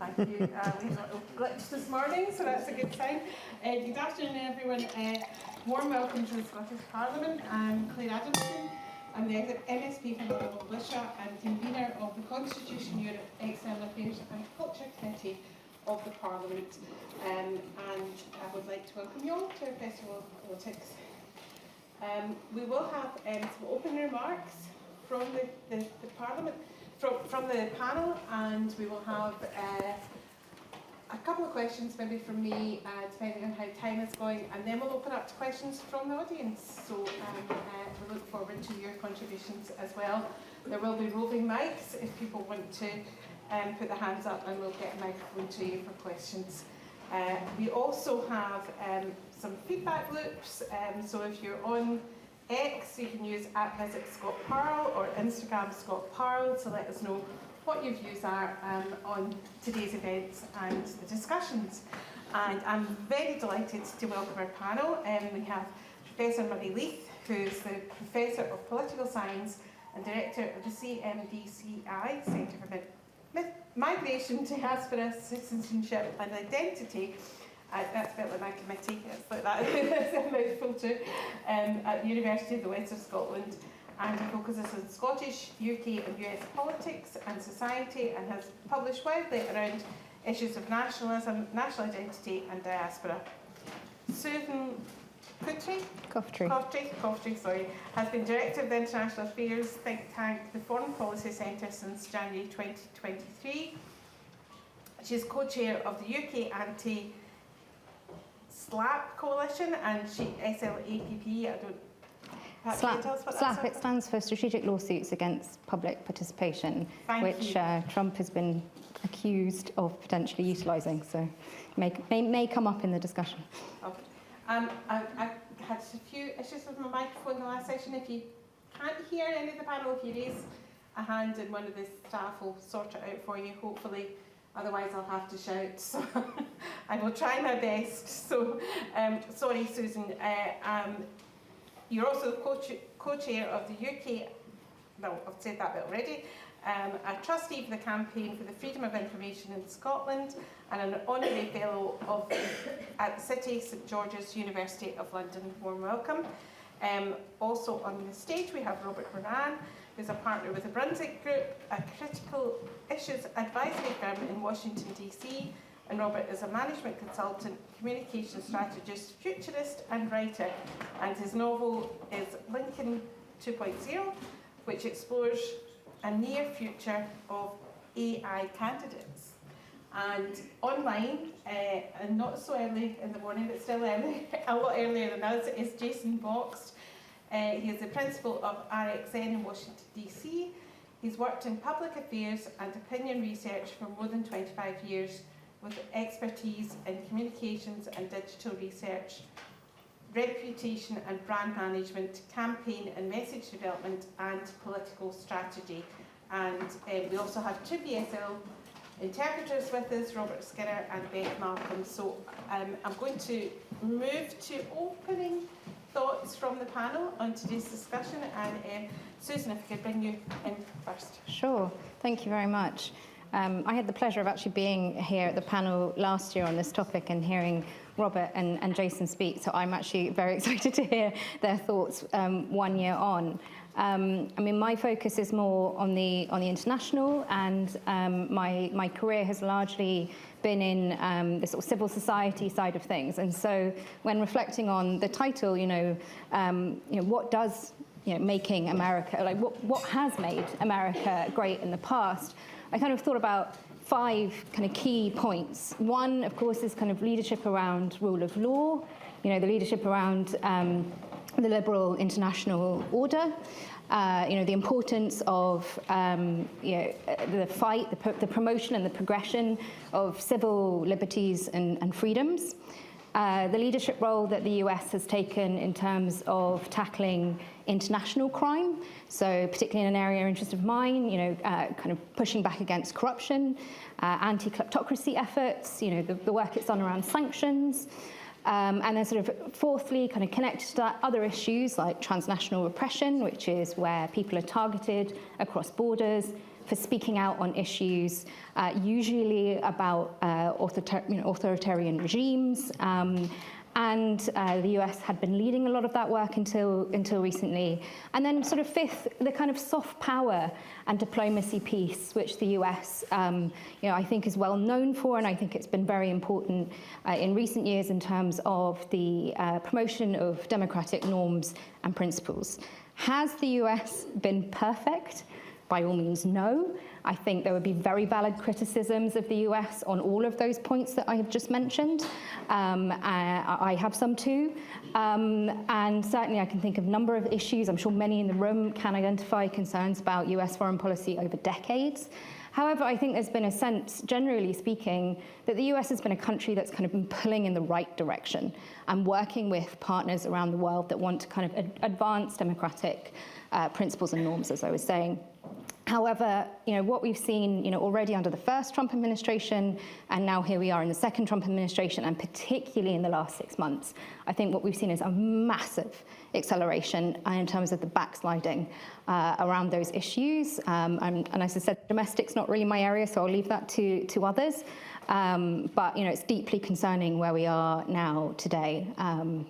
Thank you. We had a little glitch this morning, so that's a good sign. Good afternoon, everyone. Warm welcome to the Scottish Parliament. I'm Claire Adamson. I'm the MSP from Nova Militia and convener of the Constitution Europe External Affairs and Culture Committee of the Parliament. And I would like to welcome you all to our Festival of Politics. We will have some open remarks from the Parliament, from the panel, and we will have a couple of questions maybe from me, depending on how time is going, and then we'll open up to questions from the audience. So we look forward to your contributions as well. There will be roving mics if people want to put their hands up, and we'll get a microphone to you for questions. We also have some feedback loops, so if you're on X, you can use @VisitScottParl or Instagram ScottParl to let us know what your views are on today's events and the discussions. And I'm very delighted to welcome our panel. We have Professor Murray Leith, who's the Professor of Political Science and Director of the CMDCI, Centre for Migration, Diaspora, Citizenship and Identity. That's a bit like my committee, it's like that, it's a mouthful too, at the University of the West of Scotland, and he focuses on Scottish, UK and US politics and society, and has published widely around issues of nationalism, national identity and diaspora. Susan Coftree, has been Director of the International Affairs think tank, the Foreign Policy Centre, since January 2023. She is co-chair of the UK Anti-SLAPP Coalition and SLAPP. SLAPP, it stands for Strategic Lawsuits Against Public Participation, which Trump has been accused of potentially utilising, so may come up in the discussion. Okay. I had a few issues with my microphone in the last session. If you can't hear any of the panel, if you raise a hand and one of the staff will sort it out for you, hopefully. Otherwise, I'll have to shout. So I will try my best. So, sorry, Susan. You're also the co-chair of the UK, no, I've said that bit already, a trustee for the Campaign for the Freedom of Information in Scotland, and an honorary fellow at the City St George's University of London. Warm welcome. Also on the stage we have Robert Moran, who's a partner with the Brunswick Group, a critical issues advisory firm in Washington DC, and Robert is a management consultant, communication strategist, futurist and writer, and his novel is Lincoln 2.0, which explores a near future of AI candidates. And online, and not so early in the morning, but still early, a lot earlier than us, is Jason Boxt. He is the principal of RXN in Washington DC. He's worked in public affairs and opinion research for more than 25 years, with expertise in communications and digital research, reputation and brand management, campaign and message development, and political strategy. And we also have two BSL interpreters with us, Robert Skinner and Beth Malcolm. So I'm going to move to opening thoughts from the panel on today's discussion. And Susan, if I could bring you in first. Sure, thank you very much. I had the pleasure of actually being here at the panel last year on this topic and hearing Robert and Jason speak, so I'm actually very excited to hear their thoughts 1 year on. I mean, my focus is more on the international, and my career has largely been in the sort of civil society side of things. And so, when reflecting on the title, what does making America, like what has made America great in the past? I kind of thought about 5 kind of key points. One, of course, is kind of leadership around rule of law, the leadership around the liberal international order, the importance of the fight, the promotion and the progression of civil liberties and freedoms. The leadership role that the US has taken in terms of tackling international crime, so particularly in an area of interest of mine, kind of pushing back against corruption, anti-kleptocracy efforts, the work it's done around sanctions, and then sort of fourthly, kind of connected to that, other issues like transnational repression, which is where people are targeted across borders for speaking out on issues usually about authoritarian regimes. And the US had been leading a lot of that work until recently. And then sort of fifth, the kind of soft power and diplomacy piece, which the US, I think is well known for, and I think it's been very important in recent years in terms of the promotion of democratic norms and principles. Has the US been perfect? By all means, no. I think there would be very valid criticisms of the US on all of those points that I have just mentioned. I have some too. And certainly I can think of a number of issues. I'm sure many in the room can identify concerns about US foreign policy over decades. However, I think there's been a sense, generally speaking, that the US has been a country that's kind of been pulling in the right direction and working with partners around the world that want to kind of advance democratic principles and norms, as I was saying. However, what we've seen, already under the first Trump administration, and now here we are in the second Trump administration, and particularly in the last 6 months, I think what we've seen is a massive acceleration in terms of the backsliding around those issues. And as I said, domestic's not really my area, so I'll leave that to others. But it's deeply concerning where we are now today.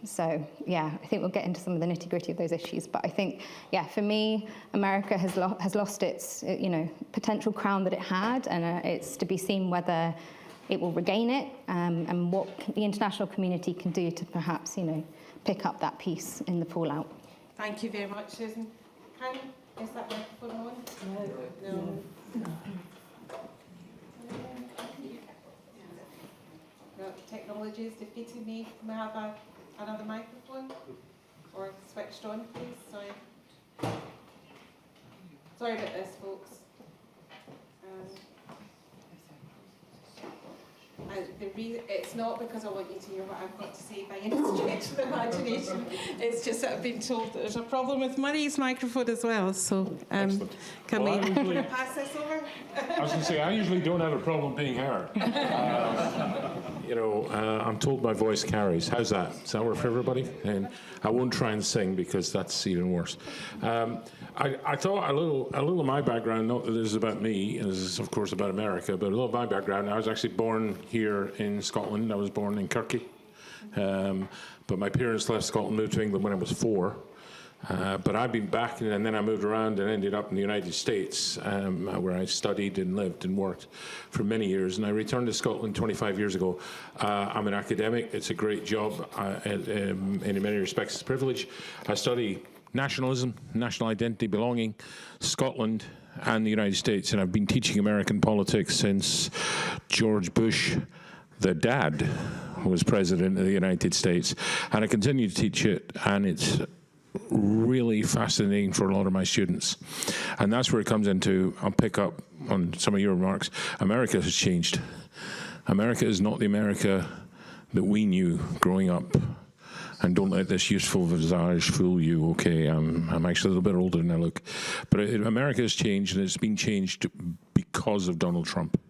So yeah, I think we'll get into some of the nitty-gritty of those issues. But I think, yeah, for me, America has lost its potential crown that it had, and it's to be seen whether it will regain it, and what the international community can do to perhaps pick up that piece in the fallout. Thank you very much, Susan. Is that microphone on? No. No, technology is defeating me. Can I have another microphone? Or switched on, please? Sorry. Sorry about this, folks. It's not because I want you to hear what I've got to say by any stretch of the imagination. It's just that I've been told that there's a problem with Murray's microphone as well. So can we pass this over? I was going to say, I usually don't have a problem being heard. I'm told my voice carries. How's that? Does that work for everybody? And I won't try and sing because that's even worse. I thought a little of my background, not that this is about me, this is of course about America, but a little of my background. I was actually born here in Scotland. I was born in Kirky. But my parents left Scotland, moved to England when I was 4. But I've been back, and then I moved around and ended up in the United States, where I studied and lived and worked for many years. And I returned to Scotland 25 years ago. I'm an academic. It's a great job. In many respects, it's a privilege. I study nationalism, national identity, belonging, Scotland and the United States. And I've been teaching American politics since George Bush, the dad, was president of the United States. And I continue to teach it, and it's really fascinating for a lot of my students. And that's where it comes into, I'll pick up on some of your remarks, America has changed. America is not the America that we knew growing up. And don't let this youthful visage fool you, okay? I'm actually a little bit older than I look. But America has changed, and it's been changed because of Donald Trump.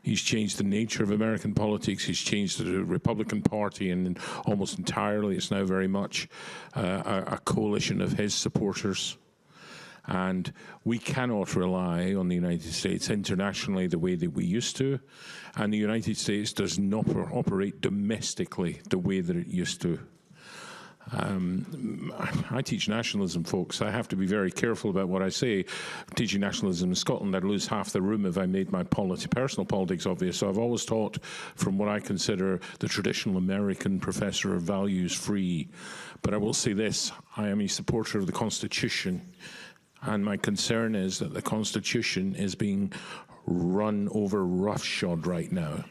He's changed the nature of American politics. He's changed the Republican Party, and almost entirely it's now very much a coalition of his supporters. And we cannot rely on the United States internationally the way that we used to. And the United States does not operate domestically the way that it used to. I teach nationalism, folks. I have to be very careful about what I say. Teaching nationalism in Scotland, I'd lose half the room if I made my personal politics obvious. So I've always taught from what I consider the traditional American professor of values free. But I will say this, I am a supporter of the Constitution. And my concern is that the Constitution is being run over roughshod right now.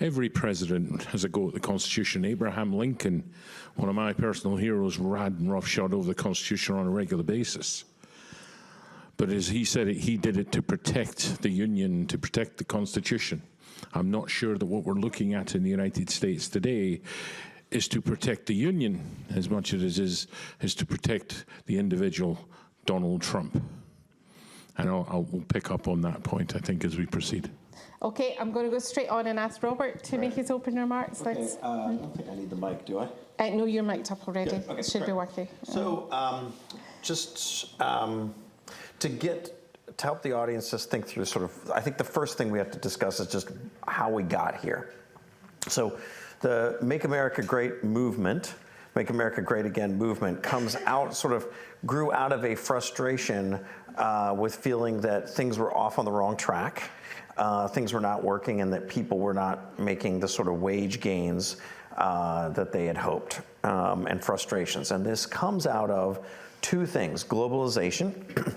Every president has a go at the Constitution. Abraham Lincoln, one of my personal heroes, ran roughshod over the Constitution on a regular basis. But as he said, he did it to protect the Union, to protect the Constitution. I'm not sure that what we're looking at in the United States today is to protect the Union as much as it is to protect the individual Donald Trump. And I'll pick up on that point, I think, as we proceed. Okay, I'm going to go straight on and ask Robert to make his opening remarks. Okay, I don't think I need the mic, do I? No, you're mic'd up already. Okay, It should be working. So, just to get to help the audience just think through sort of, I think the first thing we have to discuss is just how we got here. So the Make America Great movement, Make America Great Again movement comes out, sort of grew out of a frustration with feeling that things were off on the wrong track, things were not working, and that people were not making the sort of wage gains that they had hoped, and frustrations. And this comes out of two things: globalization,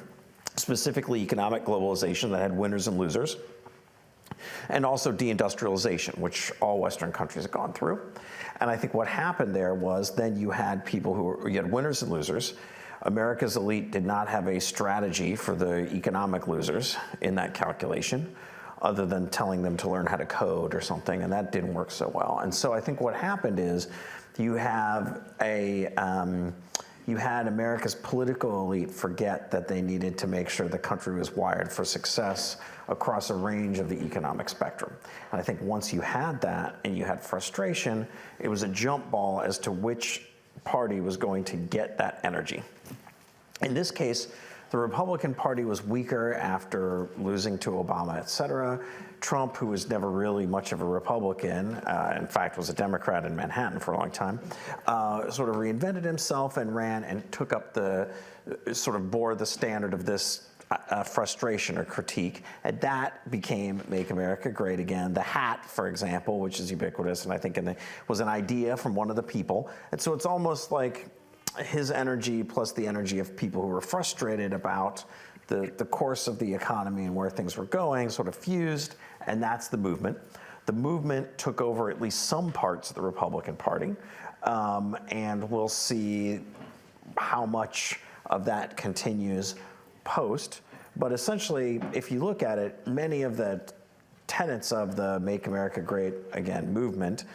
specifically economic globalization that had winners and losers, and also deindustrialization, which all Western countries have gone through. And I think what happened there was then you had people you had winners and losers. America's elite did not have a strategy for the economic losers in that calculation, other than telling them to learn how to code or something, and that didn't work so well. And so I think what happened is you had America's political elite forget that they needed to make sure the country was wired for success across a range of the economic spectrum. And I think once you had that and you had frustration, it was a jump ball as to which party was going to get that energy. In this case, the Republican Party was weaker after losing to Obama, et cetera. Trump, who was never really much of a Republican, in fact was a Democrat in Manhattan for a long time, sort of reinvented himself and ran and took up sort of bore the standard of this frustration or critique, and that became Make America Great Again. The hat, for example, which is ubiquitous, and I think was an idea from one of the people. And so it's almost like his energy plus the energy of people who were frustrated about the course of the economy and where things were going sort of fused, and that's the movement. The movement took over at least some parts of the Republican Party, and we'll see how much of that continues post. But essentially, if you look at it, many of the tenets of the Make America Great Again movement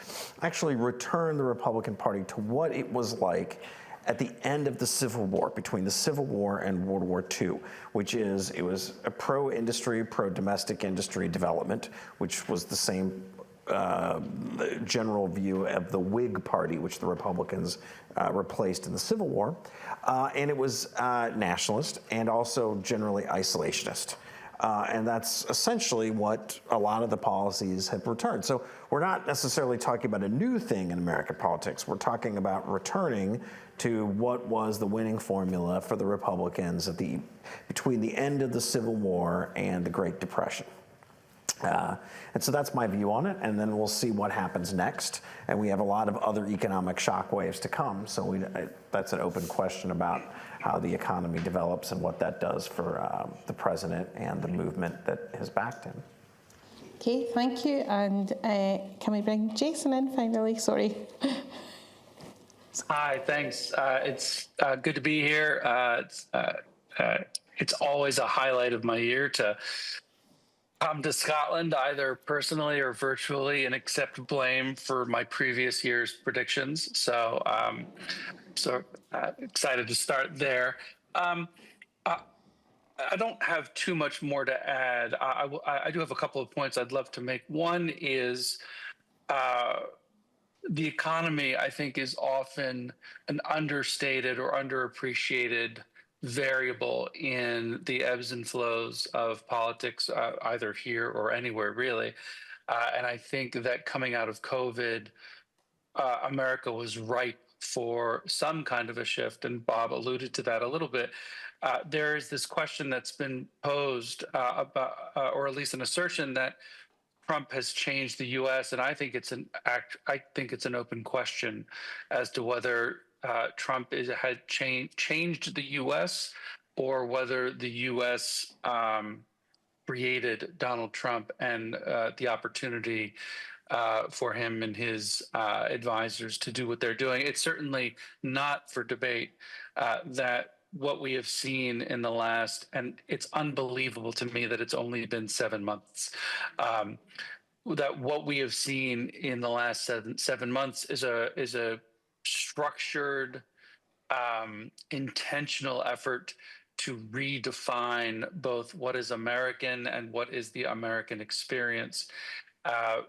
actually return the Republican Party to what it was like at the end of the Civil War, between the Civil War and World War II, which is, it was a pro-industry, pro-domestic industry development, which was the same general view of the Whig Party, which the Republicans replaced in the Civil War. And it was nationalist and also generally isolationist. And that's essentially what a lot of the policies have returned. So we're not necessarily talking about a new thing in American politics. We're talking about returning to what was the winning formula for the Republicans between the end of the Civil War and the Great Depression. And so that's my view on it, and then we'll see what happens next. And we have a lot of other economic shockwaves to come, so that's an open question about how the economy develops and what that does for the president and the movement that has backed him. Okay, thank you. And can we bring Jason in finally? Sorry. Hi, thanks. It's good to be here. It's always a highlight of my year to come to Scotland, either personally or virtually, and accept blame for my previous year's predictions. So, excited to start there. I don't have too much more to add. I do have a couple of points I'd love to make. One is the economy, I think, is often an understated or underappreciated variable in the ebbs and flows of politics, either here or anywhere, really. And I think that coming out of COVID, America was ripe for some kind of a shift, and Bob alluded to that a little bit. There is this question that's been posed about, or at least an assertion that Trump has changed the U.S., and I think it's an open question as to whether Trump had changed the U.S. or whether the U.S. created Donald Trump and the opportunity for him and his advisors to do what they're doing. It's certainly not for debate that what we have seen in the last, and it's unbelievable to me that it's only been 7 months, that what we have seen in the last seven months is a structured, intentional effort to redefine both what is American and what is the American experience.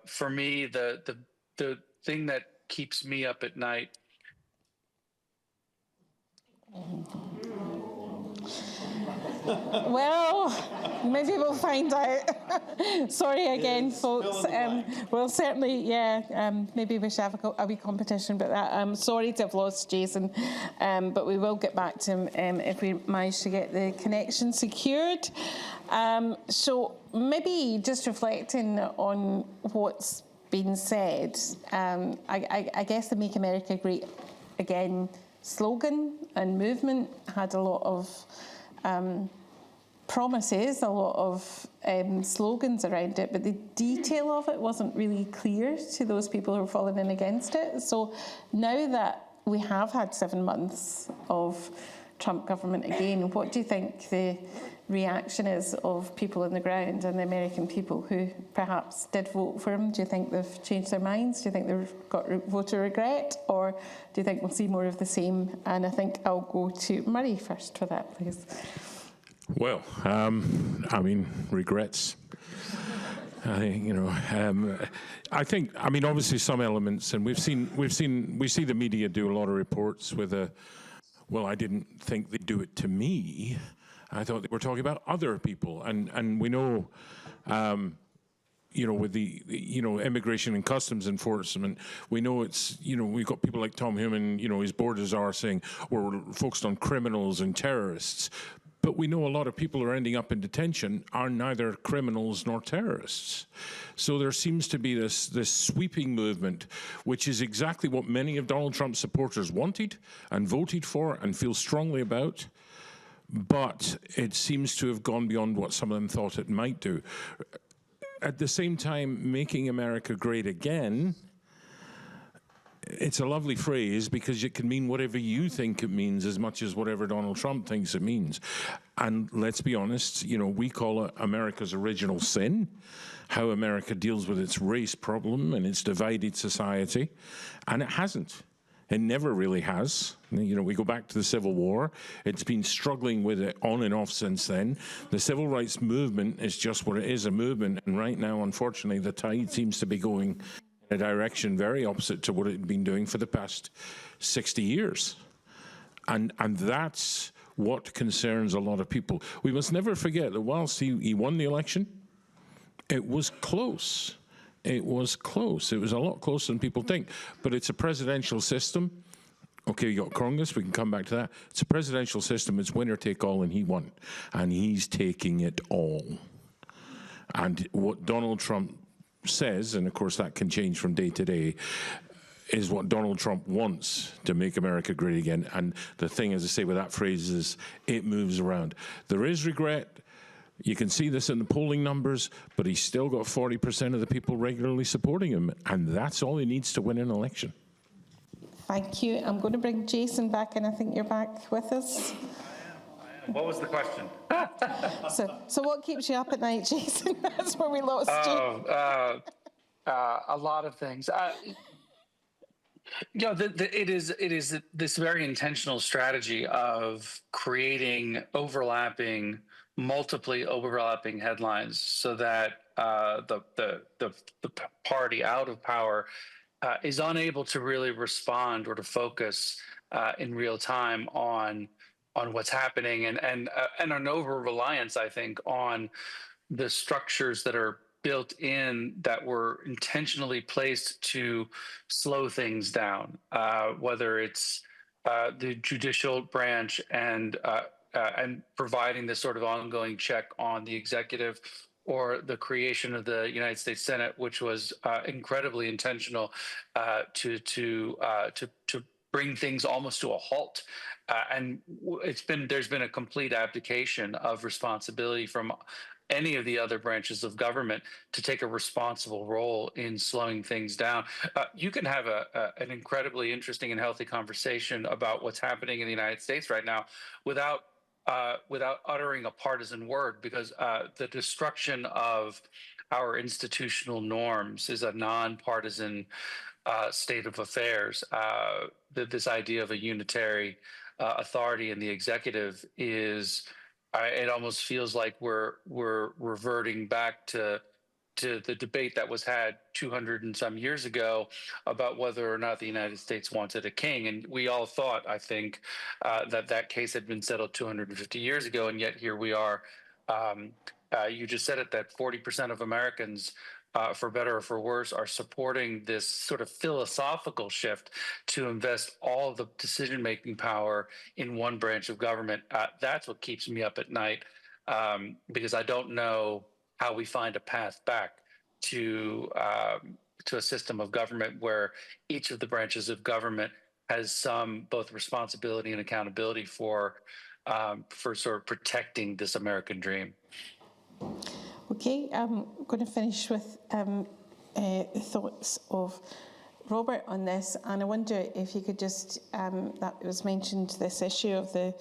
For me, the thing that keeps me up at night Well, maybe we'll find out. Sorry again, folks. We'll certainly, maybe we should have a wee competition about that. I'm sorry to have lost Jason, but we will get back to him if we manage to get the connection secured. So maybe just reflecting on what's been said, I guess the Make America Great Again slogan and movement had a lot of promises, a lot of slogans around it, but the detail of it wasn't really clear to those people who were falling in against it. So now that we have had 7 months of Trump government again, what do you think the reaction is of people on the ground and the American people who perhaps did vote for him? Do you think they've changed their minds? Do you think they've got voter regret? Or do you think we'll see more of the same? And I think I'll go to Murray first for that, please. Well, regrets. I think, obviously some elements, and we see the media do a lot of reports with well, I didn't think they'd do it to me. I thought they were talking about other people, and we know, with the immigration and customs enforcement, we know it's, we've got people like Tom Heumann, his borders are saying we're focused on criminals and terrorists. But we know a lot of people who are ending up in detention are neither criminals nor terrorists. So there seems to be this sweeping movement, which is exactly what many of Donald Trump's supporters wanted and voted for and feel strongly about. But it seems to have gone beyond what some of them thought it might do. At the same time, making America great again, it's a lovely phrase because it can mean whatever you think it means as much as whatever Donald Trump thinks it means. And let's be honest, we call it America's original sin, how America deals with its race problem and its divided society. And it hasn't. It never really has. We go back to the Civil War. It's been struggling with it on and off since then. The civil rights movement is just what it is, a movement. And right now, unfortunately, the tide seems to be going a direction very opposite to what it had been doing for the past 60 years. And that's what concerns a lot of people. We must never forget that whilst he won the election, it was close. It was close. It was a lot closer than people think. But it's a presidential system. Okay, you got Congress, we can come back to that. It's a presidential system, it's winner take all, and he won. And he's taking it all. And what Donald Trump says, and of course that can change from day to day, is what Donald Trump wants to make America great again. And the thing, as I say with that phrase, is it moves around. There is regret. You can see this in the polling numbers, but he's still got 40% of the people regularly supporting him, and that's all he needs to win an election. Thank you. I'm going to bring Jason back, and I think you're back with us. I am. What was the question? So what keeps you up at night, Jason? That's where we lost you. A lot of things. It is this very intentional strategy of creating multiply overlapping headlines, so that the party out of power is unable to really respond or to focus in real time on what's happening, and an over reliance, I think, on the structures that are built in that were intentionally placed to slow things down, whether it's the judicial branch and providing this sort of ongoing check on the executive, or the creation of the United States Senate, which was incredibly intentional to bring things almost to a halt. And there's been a complete abdication of responsibility from any of the other branches of government to take a responsible role in slowing things down. You can have an incredibly interesting and healthy conversation about what's happening in the United States right now without uttering a partisan word, because the destruction of our institutional norms is a nonpartisan state of affairs. This idea of a unitary authority in the executive is, it almost feels like we're reverting back to to the debate that was had 200 and some years ago about whether or not the United States wanted a king. And we all thought, I think, that case had been settled 250 years ago. And yet here we are. You just said it, that 40% of Americans, for better or for worse, are supporting this sort of philosophical shift to invest all of the decision-making power in one branch of government. That's what keeps me up at night, because I don't know how we find a path back to a system of government where each of the branches of government has some both responsibility and accountability for sort of protecting this American dream. Okay, I'm going to finish with the thoughts of Robert on this, and I wonder if you could just, that was mentioned, this issue of the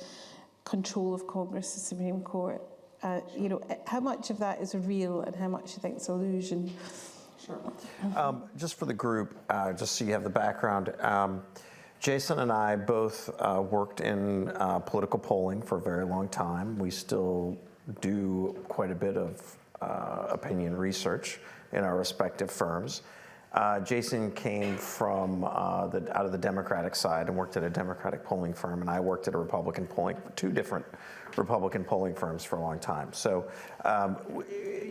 control of Congress, the Supreme Court. How much of that is real and how much do you think is illusion? Sure. Just for the group, just so you have the background, Jason and I both worked in political polling for a very long time. We still do quite a bit of opinion research in our respective firms. Jason came from out of the Democratic side and worked at a Democratic polling firm, and I worked at a Republican polling, two different Republican polling firms for a long time. So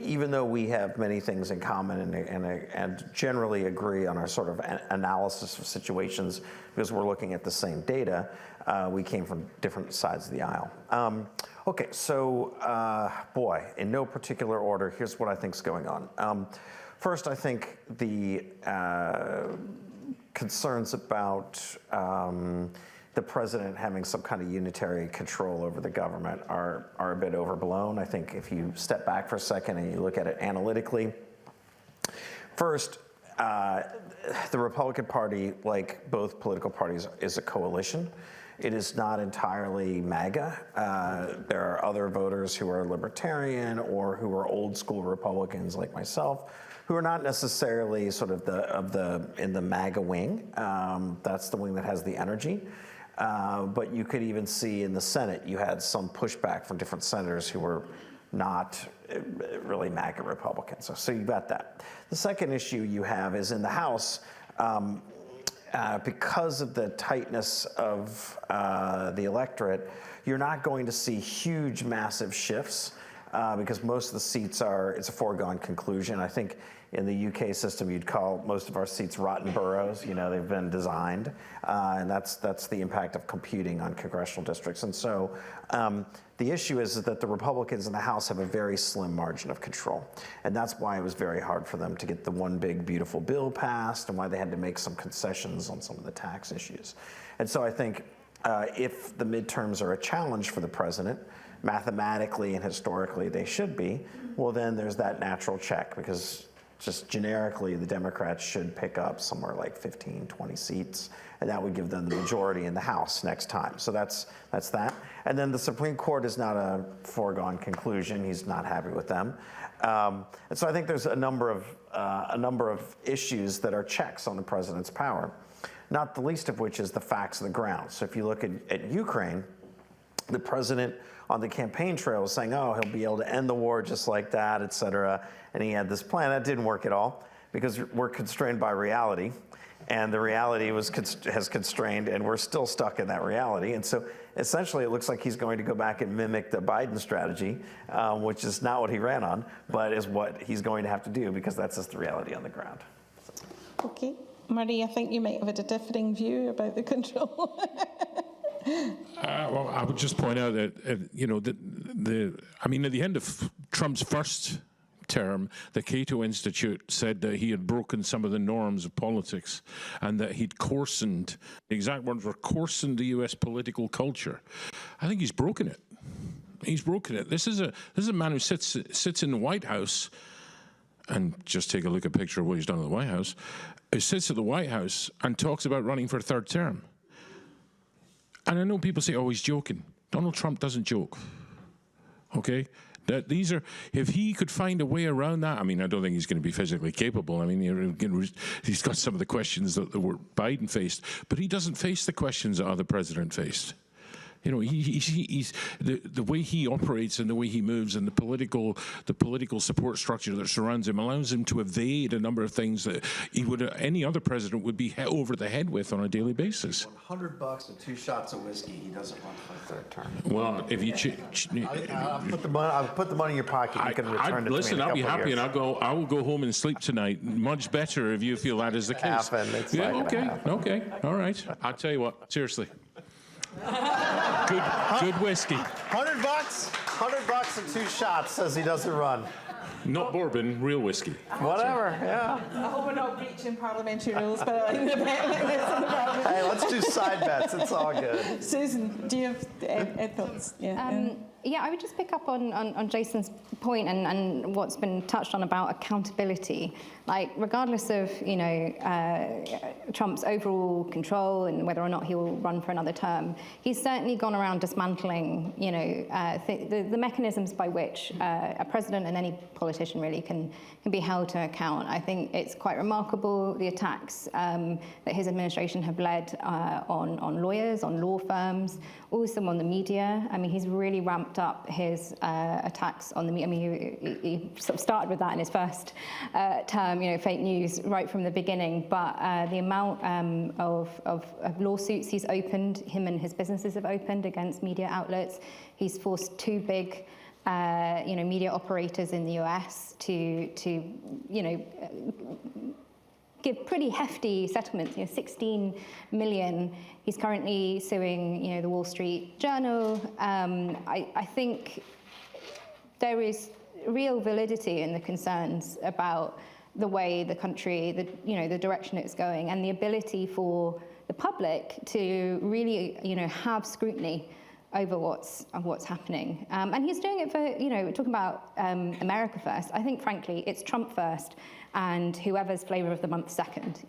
even though we have many things in common and generally agree on our sort of analysis of situations because we're looking at the same data, we came from different sides of the aisle. Okay, so boy, in no particular order, here's what I think is going on. First, I think the concerns about the president having some kind of unitary control over the government are a bit overblown. I think if you step back for a second and you look at it analytically, first, the Republican Party, like both political parties, is a coalition. It is not entirely MAGA. There are other voters who are libertarian or who are old school Republicans like myself, who are not necessarily sort of in the MAGA wing. That's the wing that has the energy. But you could even see in the Senate, you had some pushback from different senators who were not really MAGA Republicans. So you've got that. The second issue you have is in the House, because of the tightness of the electorate, you're not going to see huge, massive shifts because most of the seats it's a foregone conclusion. I think in the UK system, you'd call most of our seats rotten boroughs. They've been designed, and that's the impact of computing on congressional districts. And so the issue is that the Republicans in the House have a very slim margin of control. And that's why it was very hard for them to get the one big beautiful bill passed and why they had to make some concessions on some of the tax issues. And so I think if the midterms are a challenge for the president, mathematically and historically they should be, well then there's that natural check because just generically, the Democrats should pick up somewhere like 15, 20 seats, and that would give them the majority in the House next time. So that's that. And then the Supreme Court is not a foregone conclusion. He's not happy with them. And so I think there's a number of issues that are checks on the president's power, not the least of which is the facts of the ground. So if you look at Ukraine, the president on the campaign trail was saying, oh, he'll be able to end the war just like that, et cetera. And he had this plan. That didn't work at all because we're constrained by reality. And the reality has constrained, and we're still stuck in that reality. And so essentially it looks like he's going to go back and mimic the Biden strategy, which is not what he ran on, but is what he's going to have to do because that's just the reality on the ground. Okay. Murray, I think you might have had a differing view about the control. Well, I would just point out that, at the end of Trump's first term, the Cato Institute said that he had broken some of the norms of politics and that he'd coarsened, the exact words were coarsened the U.S. political culture. I think he's broken it. He's broken it. This is a man who sits in the White House, and just take a look at a picture of what he's done in the White House, who sits at the White House and talks about running for a third term. And I know people say, oh, he's joking. Donald Trump doesn't joke, okay? These are, if he could find a way around that, I mean, I don't think he's going to be physically capable. I mean, he's got some of the questions that Biden faced, but he doesn't face the questions that other president faced. You know, he's the way he operates and the way he moves and the political support structure that surrounds him allows him to evade a number of things that any other president would be over the head with on a daily basis. $100 and 2 shots of whiskey. He doesn't run for a third term. Well, if you I'll put the money in your pocket. You can return it. Listen, to me in a I'll be couple happy, years. and I will go home and sleep tonight. Much better if you feel that is the case. It's Yeah. not gonna Okay. happen. Okay. All right. I'll tell you what. Seriously. Good whiskey. $100 and 2 shots says he doesn't run. Not bourbon, real whiskey. Whatever, yeah. I hope we're not breaching parliamentary rules, but I like the bet like this on the ballot. Hey, let's do side bets. It's all good. Susan, do you have any thoughts? Yeah, I would just pick up on Jason's point and what's been touched on about accountability. Like, regardless of, Trump's overall control and whether or not he will run for another term, he's certainly gone around dismantling, the mechanisms by which a president and any politician really can be held to account. I think it's quite remarkable, the attacks that his administration have led on lawyers, on law firms, also on the media. I mean, he's really ramped up his attacks on the media. I mean, he sort of started with that in his first term, fake news right from the beginning. But the amount of lawsuits he's opened, him and his businesses have opened against media outlets. He's forced 2 big media operators in the US to give pretty hefty settlements, 16 million. He's currently suing, the Wall Street Journal. I think there is real validity in the concerns about the way the country, the direction it's going, and the ability for the public to really, have scrutiny over what's happening. And he's doing it for, we're talking about America first. I think, frankly, it's Trump first and whoever's flavor of the month second,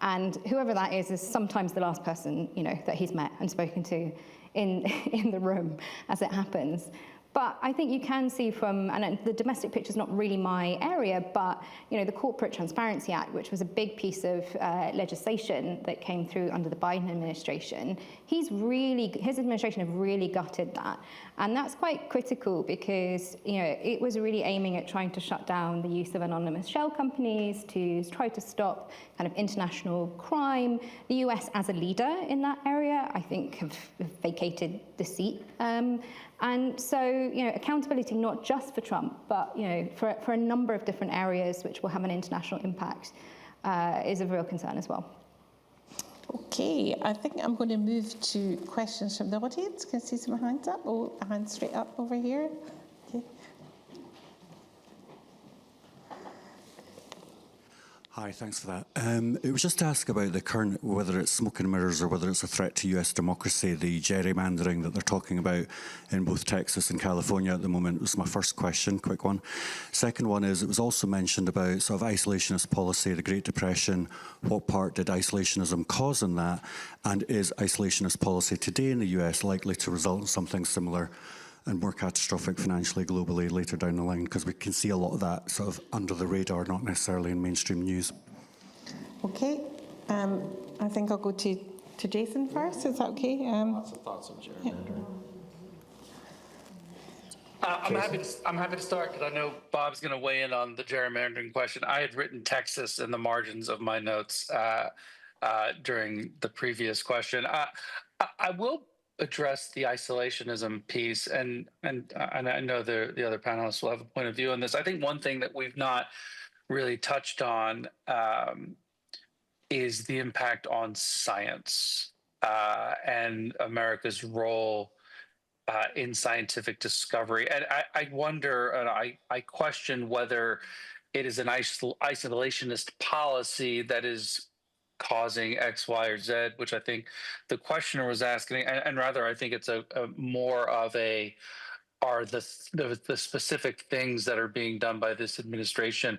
And whoever that is sometimes the last person, that he's met and spoken to in the room as it happens. But I think you can see from, and the domestic picture is not really my area, but the Corporate Transparency Act, which was a big piece of legislation that came through under the Biden administration, his administration have really gutted that. And that's quite critical because it was really aiming at trying to shut down the use of anonymous shell companies, to try to stop kind of international crime. The US, as a leader in that area, I think have vacated the seat. And so, accountability not just for Trump, but for a number of different areas which will have an international impact is of real concern as well. Okay, I think I'm going to move to questions from the audience. Can I see some hands up? Oh, a hand straight up over here. Okay. Hi, thanks for that. It was just to ask about the current, whether it's smoke and mirrors or whether it's a threat to US democracy, the gerrymandering that they're talking about in both Texas and California at the moment was my first question, quick one. Second one is, it was also mentioned about sort of isolationist policy, the Great Depression. What part did isolationism cause in that? And is isolationist policy today in the US likely to result in something similar and more catastrophic financially globally later down the line? Because we can see a lot of that sort of under the radar, not necessarily in mainstream news. Okay, I think I'll go to Jason first. Is that okay? Lots of thoughts on gerrymandering. I'm happy to start because I know Bob's going to weigh in on the gerrymandering question. I had written Texas in the margins of my notes during the previous question. I will address the isolationism piece, and I know the other panelists will have a point of view on this. I think one thing that we've not really touched on is the impact on science and America's role in scientific discovery. And I wonder, and I question whether it is an isolationist policy that is causing X, Y, or Z, which I think the questioner was asking, and rather I think it's a more of are the specific things that are being done by this administration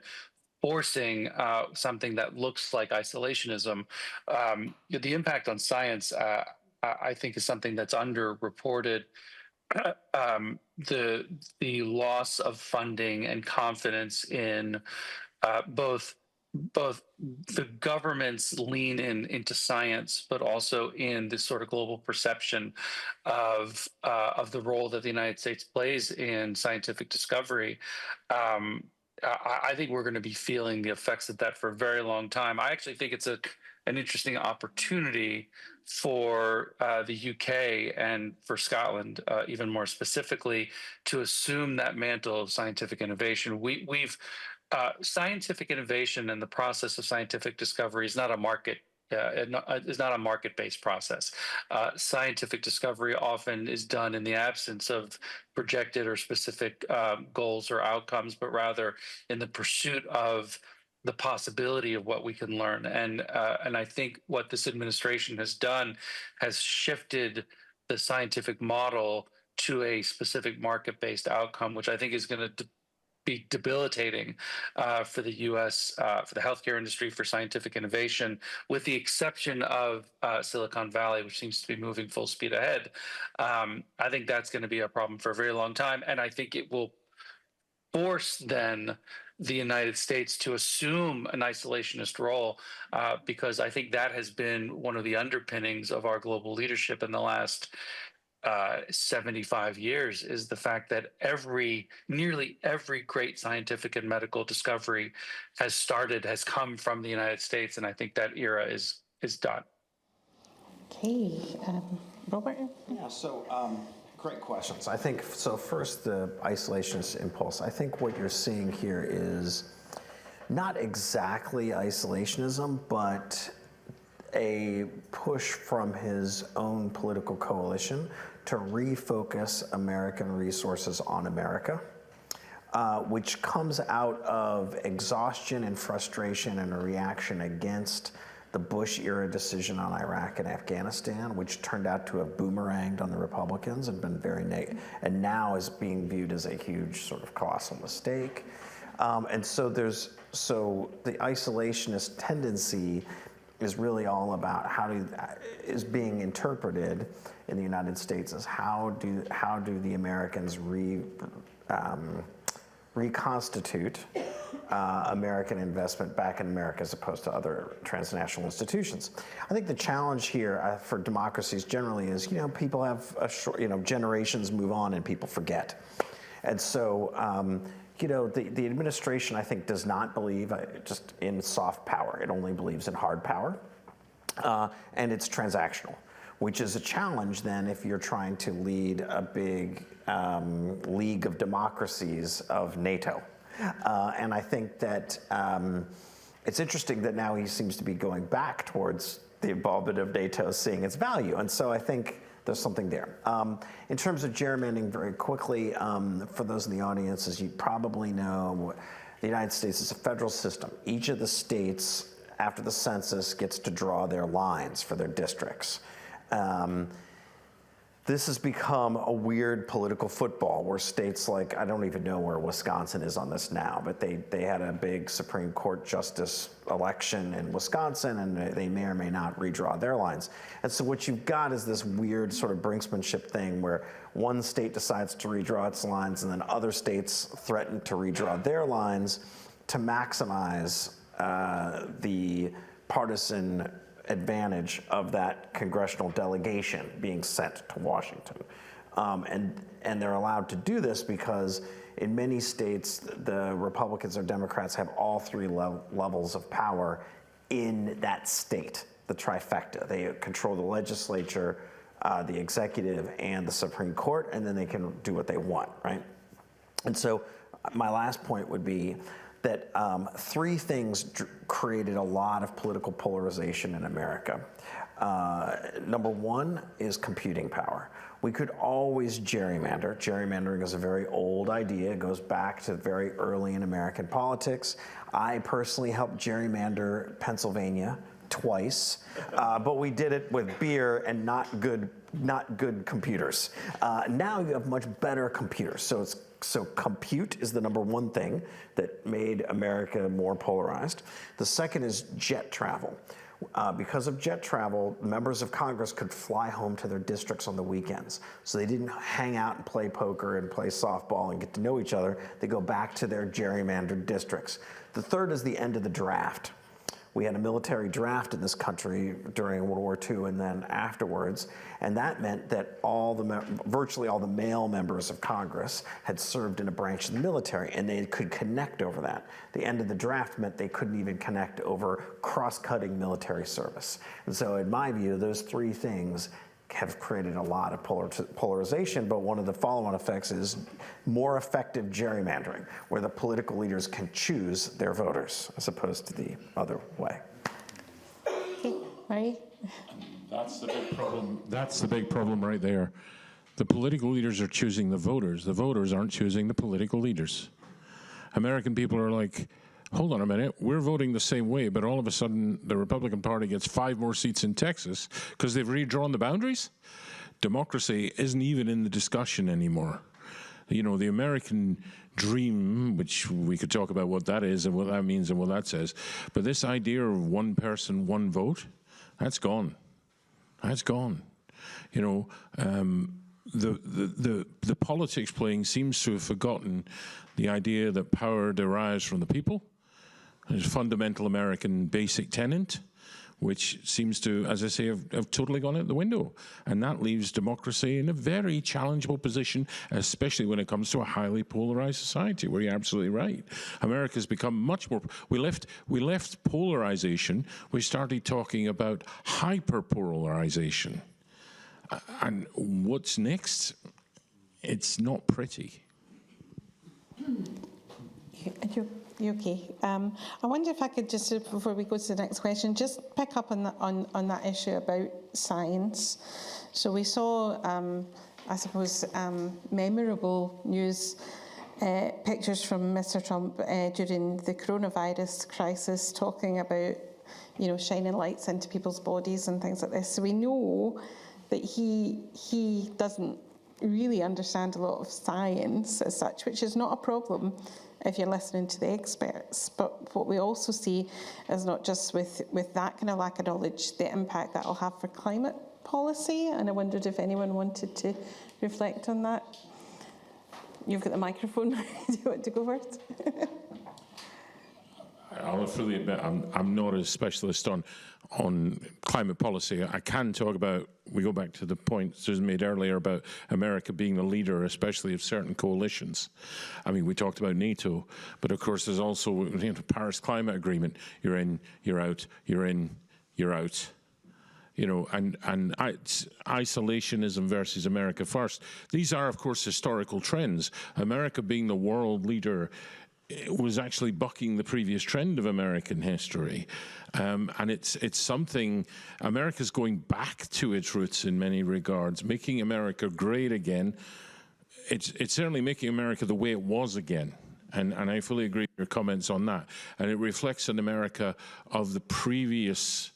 forcing something that looks like isolationism. The impact on science, I think, is something that's underreported. The loss of funding and confidence in both both the government's lean into science, but also in this sort of global perception of the role that the United States plays in scientific discovery. I think we're going to be feeling the effects of that for a very long time. I actually think it's an interesting opportunity for the UK and for Scotland, even more specifically, to assume that mantle of scientific innovation. We've scientific innovation and the process of scientific discovery is not a market. Is not a market-based process. Scientific discovery often is done in the absence of projected or specific goals or outcomes, but rather in the pursuit of the possibility of what we can learn. And I think what this administration has done has shifted the scientific model to a specific market-based outcome, which I think is going to be debilitating for the U.S., for the healthcare industry, for scientific innovation, with the exception of Silicon Valley, which seems to be moving full speed ahead. I think that's going to be a problem for a very long time. And I think it will force then the United States to assume an isolationist role, because I think that has been one of the underpinnings of our global leadership in the last 75 years, is the fact that nearly every great scientific and medical discovery has come from the United States, and I think that era is done. Okay, Robert? Yeah, so great questions. I think, so first, the isolationist impulse. I think what you're seeing here is not exactly isolationism, but a push from his own political coalition to refocus American resources on America, which comes out of exhaustion and frustration and a reaction against the Bush-era decision on Iraq and Afghanistan, which turned out to have boomeranged on the Republicans and been very negative, and now is being viewed as a huge sort of colossal mistake. And so the isolationist tendency is really all about is being interpreted in the United States as how do the Americans reconstitute American investment back in America as opposed to other transnational institutions. I think the challenge here for democracies generally is, people have generations move on and people forget. And so, the administration, I think, does not believe just in soft power. It only believes in hard power. And it's transactional, which is a challenge then if you're trying to lead a big league of democracies of NATO. And I think that it's interesting that now he seems to be going back towards the involvement of NATO, seeing its value. And so I think there's something there. In terms of gerrymandering, very quickly, for those in the audience, as you probably know, the United States is a federal system. Each of the states, after the census, gets to draw their lines for their districts. This has become a weird political football where states like, I don't even know where Wisconsin is on this now, but they had a big Supreme Court justice election in Wisconsin, and they may or may not redraw their lines. And so what you've got is this weird sort of brinksmanship thing where one state decides to redraw its lines and then other states threaten to redraw their lines to maximize the partisan advantage of that congressional delegation being sent to Washington. And they're allowed to do this because in many states, the Republicans or Democrats have all three levels of power in that state, the trifecta. They control the legislature, the executive, and the Supreme Court, and then they can do what they want, right? And so my last point would be that three things created a lot of political polarization in America. Number one is computing power. We could always gerrymander. Gerrymandering is a very old idea. It goes back to very early in American politics. I personally helped gerrymander Pennsylvania twice, but we did it with beer and not good computers. Now you have much better computers. So compute is the number one thing that made America more polarized. The second is jet travel. Because of jet travel, members of Congress could fly home to their districts on the weekends. So they didn't hang out and play poker and play softball and get to know each other. They go back to their gerrymandered districts. The third is the end of the draft. We had a military draft in this country during World War II and then afterwards, and that meant that virtually all the male members of Congress had served in a branch of the military, and they could connect over that. The end of the draft meant they couldn't even connect over cross-cutting military service. And so in my view, those three things have created a lot of polarization, but one of the follow-on effects is more effective gerrymandering, where the political leaders can choose their voters as opposed to the other way. Okay, Marie? That's the big problem. That's the big problem right there. The political leaders are choosing the voters. The voters aren't choosing the political leaders. American people are like, hold on a minute, we're voting the same way, but all of a sudden the Republican Party gets 5 more seats in Texas because they've redrawn the boundaries? Democracy isn't even in the discussion anymore. You know, the American dream, which we could talk about what that is and what that means and what that says, but this idea of one person, one vote, that's gone. That's gone. You know, the politics playing seems to have forgotten the idea that power derives from the people. There's a fundamental American basic tenet, which seems to, as I say, have totally gone out the window. And that leaves democracy in a very challengeable position, especially when it comes to a highly polarized society, where you're absolutely right. America's become much more, we left polarization, we started talking about hyper-polarization. And what's next? It's not pretty. You okay? I wonder if I could just, before we go to the next question, just pick up on that issue about science. So we saw, I suppose, memorable news pictures from Mr. Trump during the coronavirus crisis, talking about, you know, shining lights into people's bodies and things like this. So we know that he doesn't really understand a lot of science as such, which is not a problem if you're listening to the experts. But what we also see is not just with that kind of lack of knowledge, the impact that will have for climate policy. And I wondered if anyone wanted to reflect on that. You've got the microphone. Do you want to go first? I'll fully admit I'm not a specialist on climate policy. I can talk about, we go back to the point Susan made earlier about America being the leader, especially of certain coalitions. I mean, we talked about NATO, but of course there's also the Paris Climate Agreement. You're in, you're out, you're in, you're out. You know, and isolationism versus America first. These are, of course, historical trends. America being the world leader, it was actually bucking the previous trend of American history. And it's something, America's going back to its roots in many regards, making America great again. It's certainly making America the way it was again. And I fully agree with your comments on that. And it reflects an America of the previous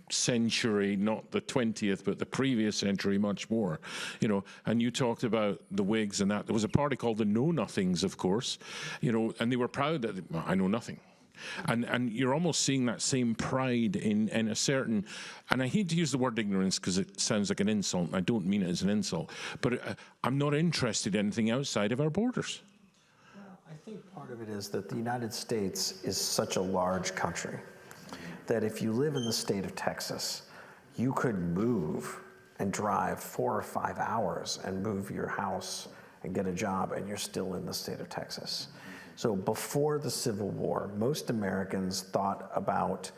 century, not the 20th, but the previous century much more, you know. And you talked about the Whigs and that. There was a party called the Know-Nothings, of course, you know, and they were proud that, well, I know nothing. And you're almost seeing that same pride in a certain, and I hate to use the word ignorance because it sounds like an insult, and I don't mean it as an insult, but I'm not interested in anything outside of our borders. Well, I think part of it is that the United States is such a large country that if you live in the state of Texas, you could move and drive 4 or 5 hours and move your house and get a job, and you're still in the state of Texas. So before the Civil War, most Americans thought about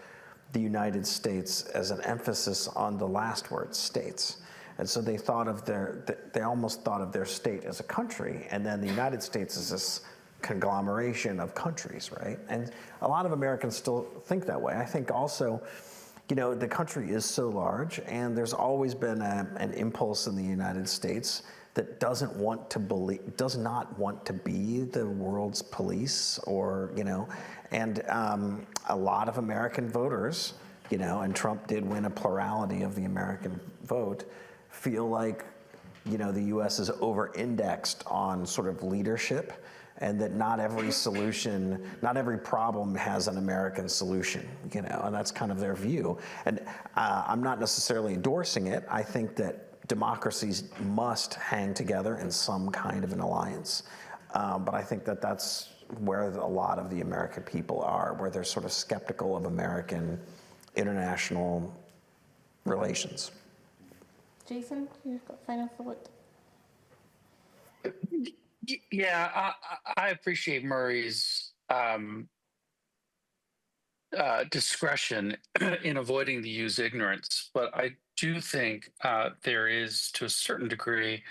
the United States as an emphasis on the last word, states. And so they thought of they almost thought of their state as a country, and then the United States is this conglomeration of countries, right? And a lot of Americans still think that way. I think also, you know, the country is so large, and there's always been an impulse in the United States that does not want to be the world's police, or, you know, and a lot of American voters, you know, and Trump did win a plurality of the American vote, feel like, you know, the U.S. is over-indexed on sort of leadership, and that not every solution, not every problem has an American solution, you know, and that's kind of their view. And I'm not necessarily endorsing it. I think that democracies must hang together in some kind of an alliance. But I think that that's where a lot of the American people are, where they're sort of skeptical of American international relations. Jason, you've got a final thought? Yeah, I appreciate Murray's discretion in avoiding the use ignorance, but I do think there is, to a certain degree,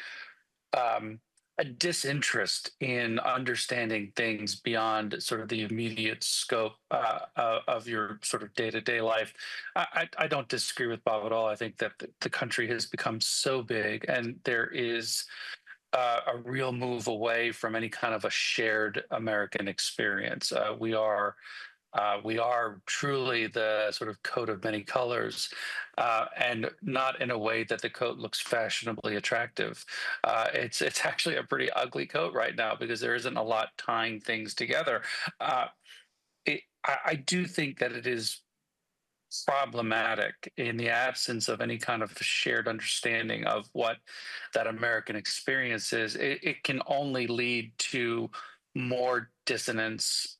a disinterest in understanding things beyond sort of the immediate scope of your sort of day-to-day life. I don't disagree with Bob at all. I think that the country has become so big, and there is a real move away from any kind of a shared American experience. We are truly the sort of coat of many colors, and not in a way that the coat looks fashionably attractive. It's actually a pretty ugly coat right now because there isn't a lot tying things together. I do think that it is problematic in the absence of any kind of shared understanding of what that American experience is. It can only lead to more dissonance,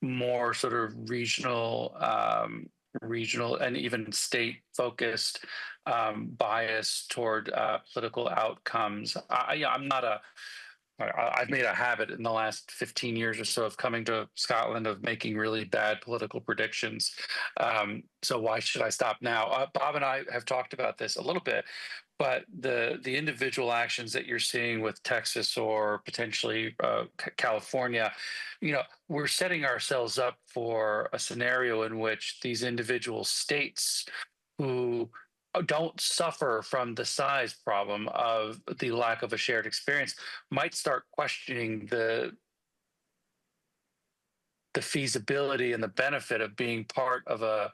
more sort of regional and even state focused bias toward political outcomes. I'm not a I've made a habit in the last 15 years or so of coming to Scotland of making really bad political predictions. So why should I stop now? Bob and I have talked about this a little bit, but the individual actions that you're seeing with Texas or potentially California, we're setting ourselves up for a scenario in which these individual states who don't suffer from the size problem of the lack of a shared experience might start questioning the feasibility and the benefit of being part of a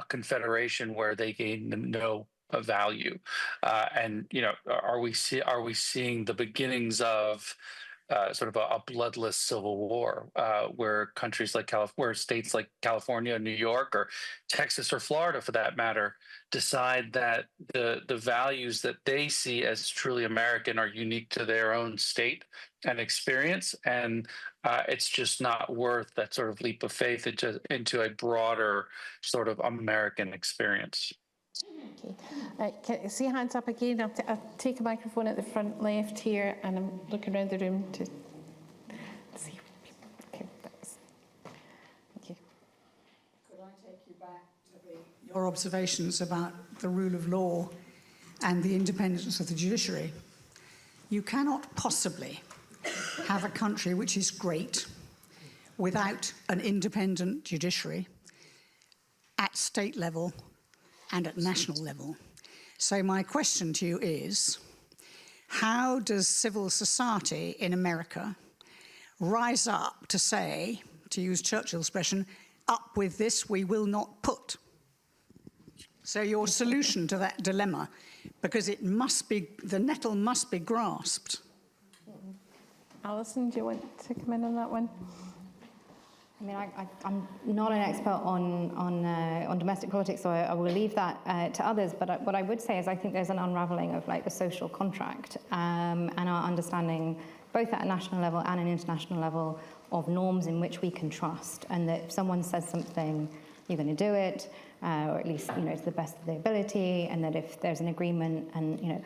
confederation where they gain no value. And are we seeing the beginnings of sort of a bloodless civil war, where countries like where states like California, New York, or Texas or Florida, for that matter, decide that the values that they see as truly American are unique to their own state and experience, and it's just not worth that sort of leap of faith into a broader sort of American experience. Okay. Can you see hands up again? I'll take a microphone at the front left here, and I'm looking around the room to see. Okay, thanks. Thank you. Could I take you back to your observations about the rule of law and the independence of the judiciary? You cannot possibly have a country which is great without an independent judiciary at state level and at national level. So my question to you is, how does civil society in America rise up to say, to use Churchill's expression, up with this we will not put? So your solution to that dilemma, because it must be, the nettle must be grasped. Alison, do you want to come in on that one? I mean, I'm not an expert on domestic politics, so I will leave that to others. But what I would say is I think there's an unraveling of like the social contract and our understanding, both at a national level and an international level, of norms in which we can trust, and that if someone says something, you're going to do it, or at least to the best of their ability, and that if there's an agreement, and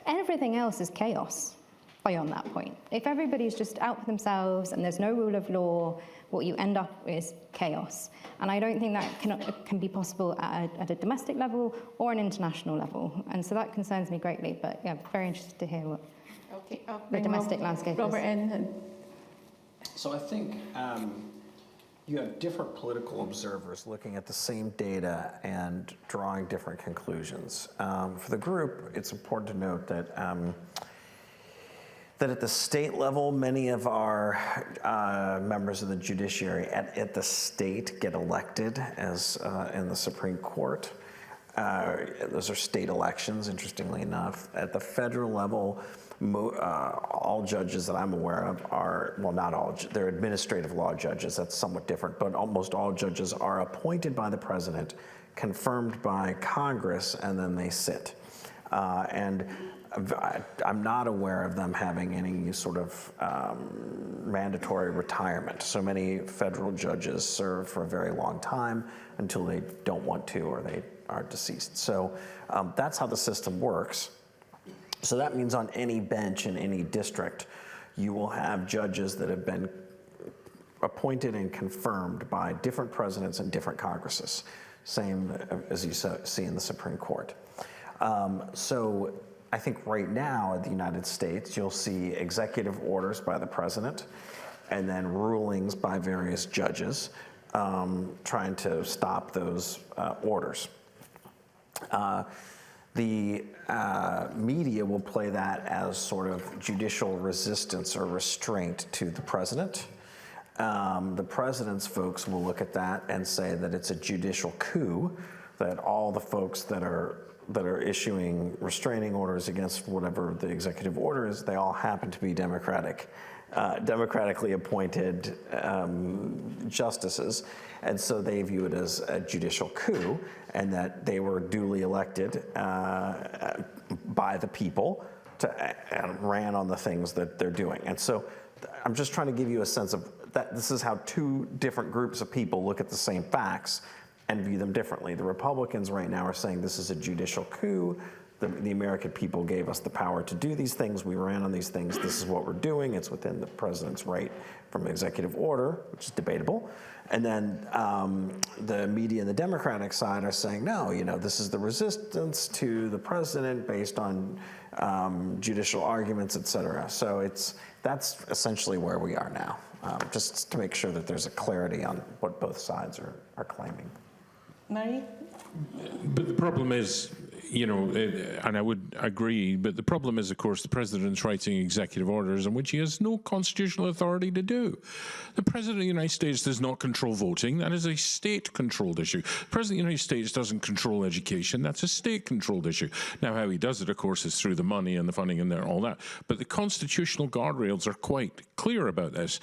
everything else is chaos beyond that point. If everybody's just out for themselves and there's no rule of law, what you end up with is chaos. And I don't think that can be possible at a domestic level or an international level. And so that concerns me greatly. But yeah, very interested to hear what the domestic landscape Robert is. in. So I think you have different political observers looking at the same data and drawing different conclusions. For the group, it's important to note that that at the state level, many of our members of the judiciary at the state get elected as in the Supreme Court. Those are state elections, interestingly enough. At the federal level, all judges that I'm aware of are, well, not all, they're administrative law judges. That's somewhat different, but almost all judges are appointed by the president, confirmed by Congress, and then they sit. And I'm not aware of them having any sort of mandatory retirement. So many federal judges serve for a very long time until they don't want to or they are deceased. So that's how the system works. So that means on any bench in any district, you will have judges that have been appointed and confirmed by different presidents and different Congresses, same as you see in the Supreme Court. So I think right now in the United States, you'll see executive orders by the president and then rulings by various judges trying to stop those orders. The media will play that as sort of judicial resistance or restraint to the president. The president's folks will look at that and say that it's a judicial coup, that all the folks that are issuing restraining orders against whatever the executive order is, they all happen to be democratically appointed justices. And so they view it as a judicial coup and that they were duly elected by the people and ran on the things that they're doing. And so I'm just trying to give you a sense of that this is how two different groups of people look at the same facts and view them differently. The Republicans right now are saying this is a judicial coup. The American people gave us the power to do these things. We ran on these things. This is what we're doing. It's within the president's right from executive order, which is debatable. And then the media and the Democratic side are saying, no, this is the resistance to the president based on judicial arguments, et cetera. So that's essentially where we are now, just to make sure that there's a clarity on what both sides are claiming. Murray? But the problem is, and I would agree, but the problem is, of course, the president's writing executive orders in which he has no constitutional authority to do. The president of the United States does not control voting. That is a state-controlled issue. The president of the United States doesn't control education. That's a state-controlled issue. Now, how he does it, of course, is through the money and the funding and all that. But the constitutional guardrails are quite clear about this.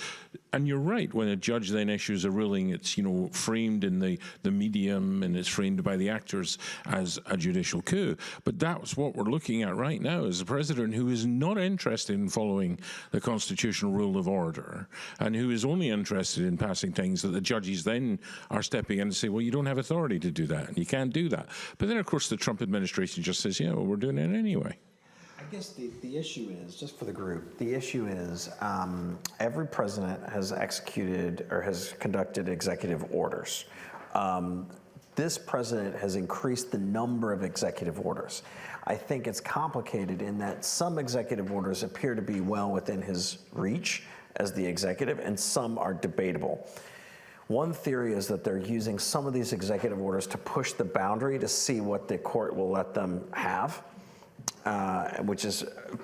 And you're right, when a judge then issues a ruling, it's, framed in the medium and it's framed by the actors as a judicial coup. But that's what we're looking at right now, is a president who is not interested in following the constitutional rule of order and who is only interested in passing things that the judges then are stepping in and say, well, you don't have authority to do that and you can't do that. But then, of course, the Trump administration just says, yeah, well, we're doing it anyway. I guess the issue is, just for the group, the issue is every president has executed or has conducted executive orders. This president has increased the number of executive orders. I think it's complicated in that some executive orders appear to be well within his reach as the executive, and some are debatable. One theory is that they're using some of these executive orders to push the boundary to see what the court will let them have. Which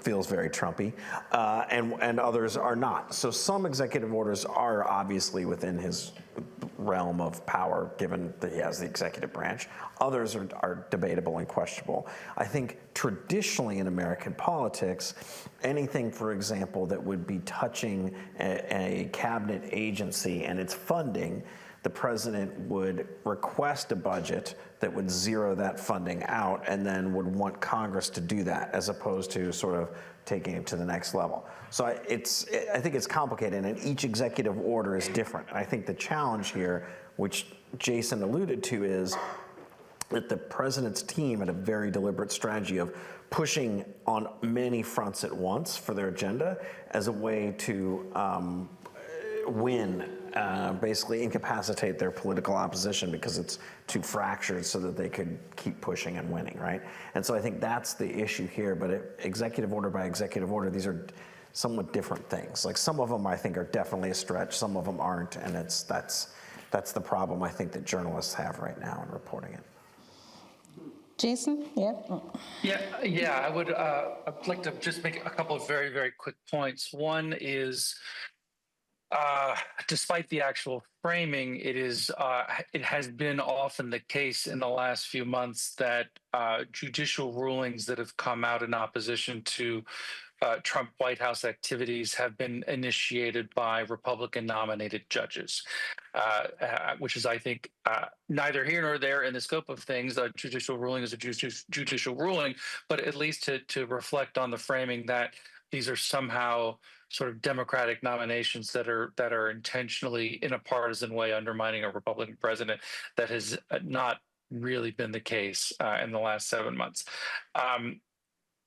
feels very Trumpy, and others are not. So some executive orders are obviously within his realm of power, given that he has the executive branch. Others are debatable and questionable. I think traditionally in American politics, anything, for example, that would be touching a cabinet agency and its funding, the president would request a budget that would zero that funding out and then would want Congress to do that, as opposed to sort of taking it to the next level. So I think it's complicated, and each executive order is different. And I think the challenge here, which Jason alluded to, is that the president's team had a very deliberate strategy of pushing on many fronts at once for their agenda as a way to basically incapacitate their political opposition because it's too fractured so that they could keep pushing and winning, right? And so I think that's the issue here, but executive order by executive order, these are somewhat different things. Like some of them I think are definitely a stretch, some of them aren't, and that's the problem I think that journalists have right now in reporting it. Jason? Yeah. Yeah. I'd like to just make a couple of very, very quick points. One is, despite the actual framing, it has been often the case in the last few months that judicial rulings that have come out in opposition to Trump White House activities have been initiated by Republican-nominated judges, which is, I think, neither here nor there in the scope of things. A judicial ruling is a judicial ruling, but at least to reflect on the framing that these are somehow sort of Democratic nominations that are intentionally, in a partisan way, undermining a Republican president. That has not really been the case in the last 7 months.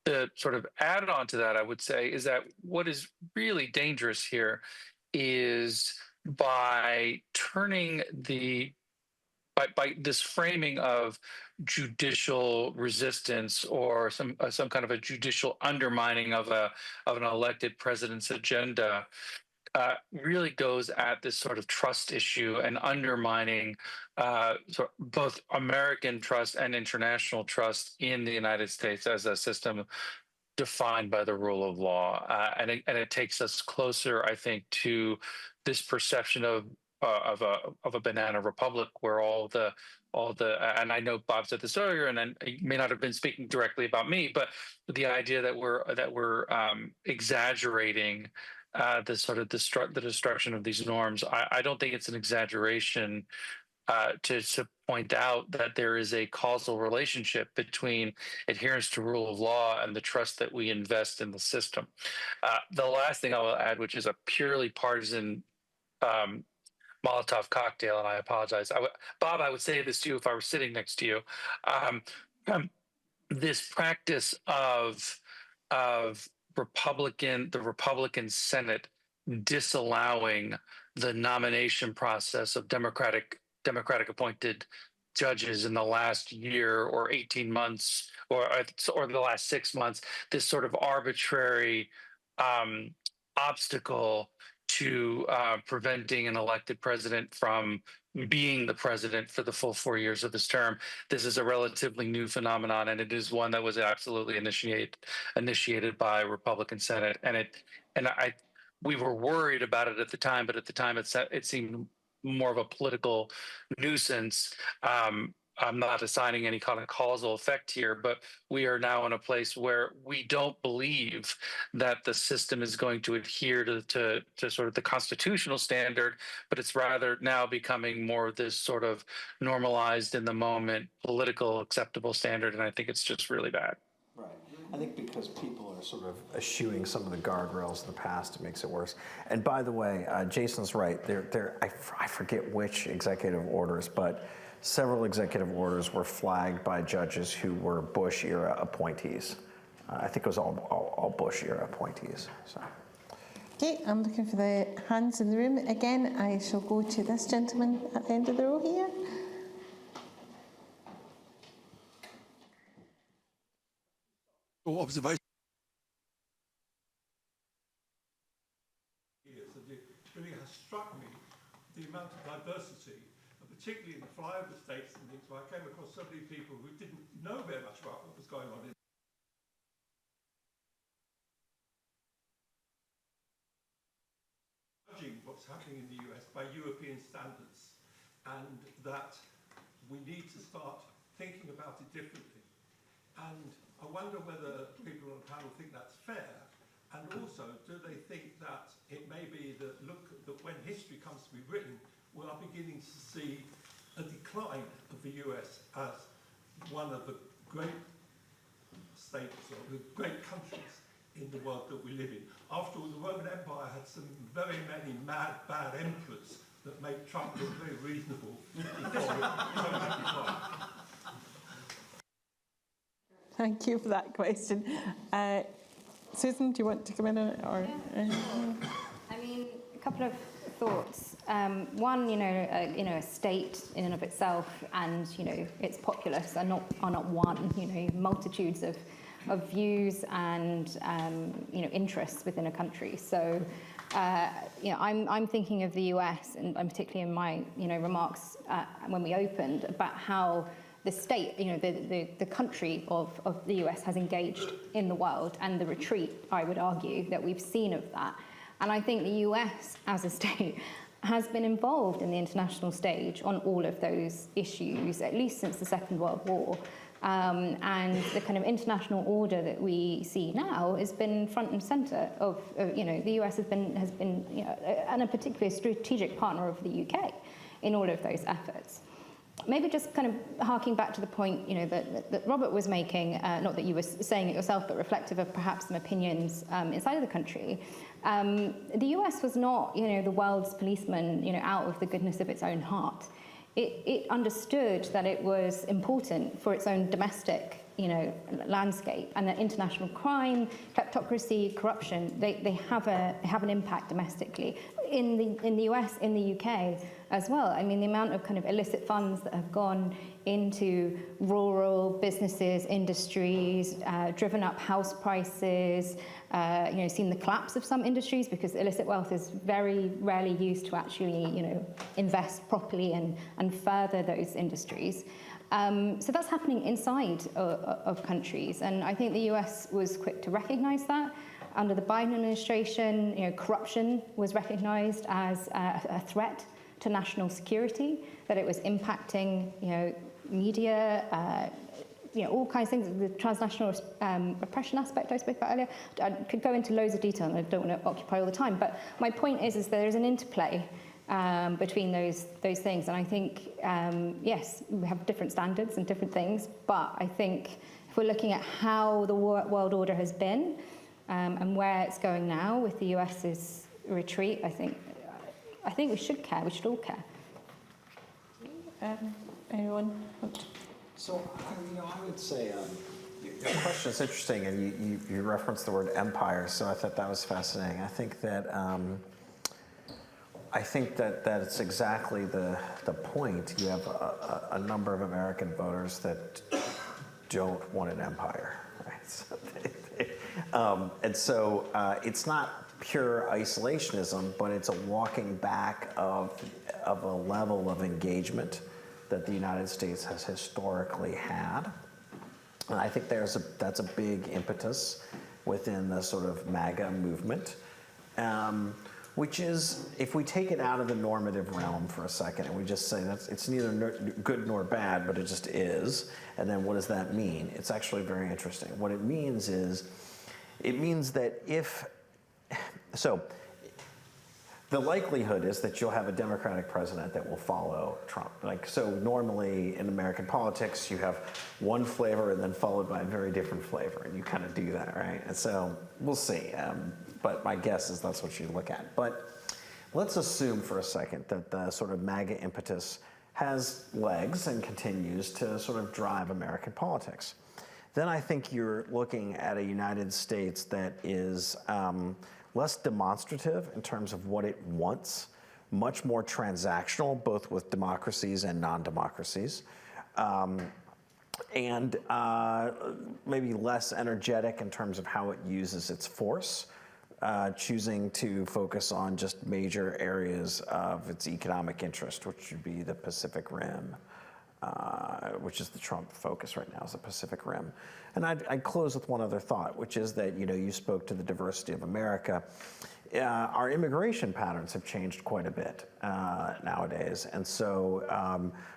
The sort of add on to that, I would say, is that what is really dangerous here is by turning by this framing of judicial resistance or some kind of a judicial undermining of an elected president's agenda, really goes at this sort of trust issue and undermining both American trust and international trust in the United States as a system defined by the rule of law, and it takes us closer, I think, to this perception of a banana republic where all the and I know Bob said this earlier, and then he may not have been speaking directly about me, but the idea that we're exaggerating the sort of the destruction of these norms. I don't think it's an exaggeration to point out that there is a causal relationship between adherence to rule of law and the trust that we invest in the system. The last thing I will add, which is a purely partisan Molotov cocktail, and I apologize. Bob, I would say this to you if I were sitting next to you. This practice of the Republican Senate disallowing the nomination process of Democratic appointed judges in the last year or 18 months or the last 6 months, this sort of arbitrary obstacle to preventing an elected president from being the president for the full 4 years of his term. This is a relatively new phenomenon, and it is one that was absolutely initiated by Republican Senate. We were worried about it at the time, but at the time it seemed more of a political nuisance. I'm not assigning any kind of causal effect here, but we are now in a place where we don't believe that the system is going to adhere to sort of the constitutional standard, but it's rather now becoming more of this sort of normalized in the moment, political acceptable standard. And I think it's just really bad. Right. I think because people are sort of eschewing some of the guardrails of the past, it makes it worse. And by the way, Jason's right. I forget which executive orders, but several executive orders were flagged by judges who were Bush-era appointees. I think it was all Bush-era appointees. So. Okay, I'm looking for the hands in the room. Again, I shall go to this gentleman at the end of the row here. Observation. It really has struck me the amount of diversity, and particularly in the flyover states and things, where I came across so many people who didn't know very much about what was going on in judging what's happening in the US by European standards, and that we need to start thinking about it differently. And I wonder whether people on the panel think that's fair, and also, do they think that it may be that when history comes to be written, we are beginning to see a decline of the US as one of the great states or the great countries in the world that we live in. After all, the Roman Empire had some very many bad emperors that made Trump look very reasonable before it. Thank you for that question. Susan, do you want to come in on it? Or, I mean, a couple of thoughts. One, a state in and of itself and, its populace are not one. Multitudes of views and, interests within a country. So, I'm thinking of the US, and particularly in my, remarks when we opened, about how the state, the country of the US has engaged in the world, and the retreat, I would argue, that we've seen of that. And I think the US as a state has been involved in the international stage on all of those issues, at least since the Second World War. And the kind of international order that we see now has been front and center of the US has been and a particularly strategic partner of the UK in all of those efforts. Maybe just kind of harking back to the point, that Robert was making, not that you were saying it yourself, but reflective of perhaps some opinions inside of the country. The US was not, the world's policeman, out of the goodness of its own heart. It understood that it was important for its own domestic, landscape, and that international crime, kleptocracy, corruption, they have an impact domestically in the US, in the UK as well. I mean, the amount of kind of illicit funds that have gone into rural businesses, industries, driven up house prices, seen the collapse of some industries because illicit wealth is very rarely used to actually, invest properly and further those industries. So that's happening inside of countries, and I think the US was quick to recognize that. Under the Biden administration, corruption was recognized as a threat to national security, that it was impacting, media, all kinds of things. The transnational repression aspect I spoke about earlier. I could go into loads of detail, and I don't want to occupy all the time. But my point is there is an interplay between those things, and I think yes, we have different standards and different things. But I think if we're looking at how the world order has been and where it's going now with the US's retreat, I think we should care. We should all care. Anyone? So, I would say your question is interesting, and you referenced the word empire, so I thought that was fascinating. I think that it's exactly the point. You have a number of American voters that don't want an empire, right? And so it's not pure isolationism, but it's a walking back of a level of engagement that the United States has historically had. And I think that's a big impetus within the sort of MAGA movement, which is, if we take it out of the normative realm for a second and we just say it's neither good nor bad, but it just is, and then what does that mean? It's actually very interesting. What it means that the likelihood is that you'll have a Democratic president that will follow Trump. So normally in American politics, you have one flavor and then followed by a very different flavor, and you kind of do that, right? And so we'll see, but my guess is that's what you look at. But let's assume for a second that the sort of MAGA impetus has legs and continues to sort of drive American politics. Then I think you're looking at a United States that is less demonstrative in terms of what it wants, much more transactional, both with democracies and non-democracies, and maybe less energetic in terms of how it uses its force, choosing to focus on just major areas of its economic interest, which would be the Pacific Rim, which is the Trump focus right now, is the Pacific Rim. And I'd close with one other thought, which is that, you spoke to the diversity of America. Our immigration patterns have changed quite a bit nowadays. And so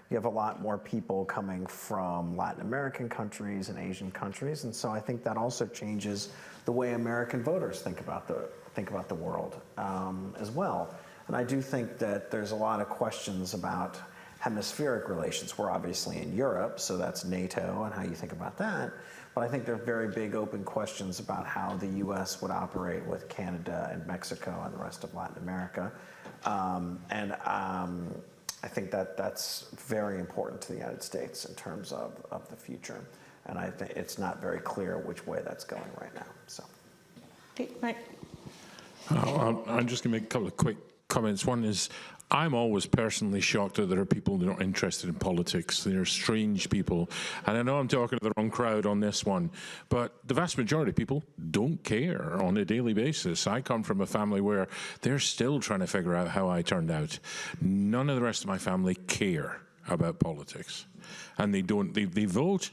you have a lot more people coming from Latin American countries and Asian countries. And so I think that also changes the way American voters think about the world as well. And I do think that there's a lot of questions about hemispheric relations. We're obviously in Europe, so that's NATO and how you think about that. But I think there are very big open questions about how the US would operate with Canada and Mexico and the rest of Latin America. I think that that's very important to the United States in terms of the future. And I think it's not very clear which way that's going right now. So, Mike. I'm just going to make a couple of quick comments. One is, I'm always personally shocked that there are people who are not interested in politics. They're strange people. And I know I'm talking to the wrong crowd on this one, but the vast majority of people don't care on a daily basis. I come from a family where they're still trying to figure out how I turned out. None of the rest of my family care about politics. And they don't, they vote,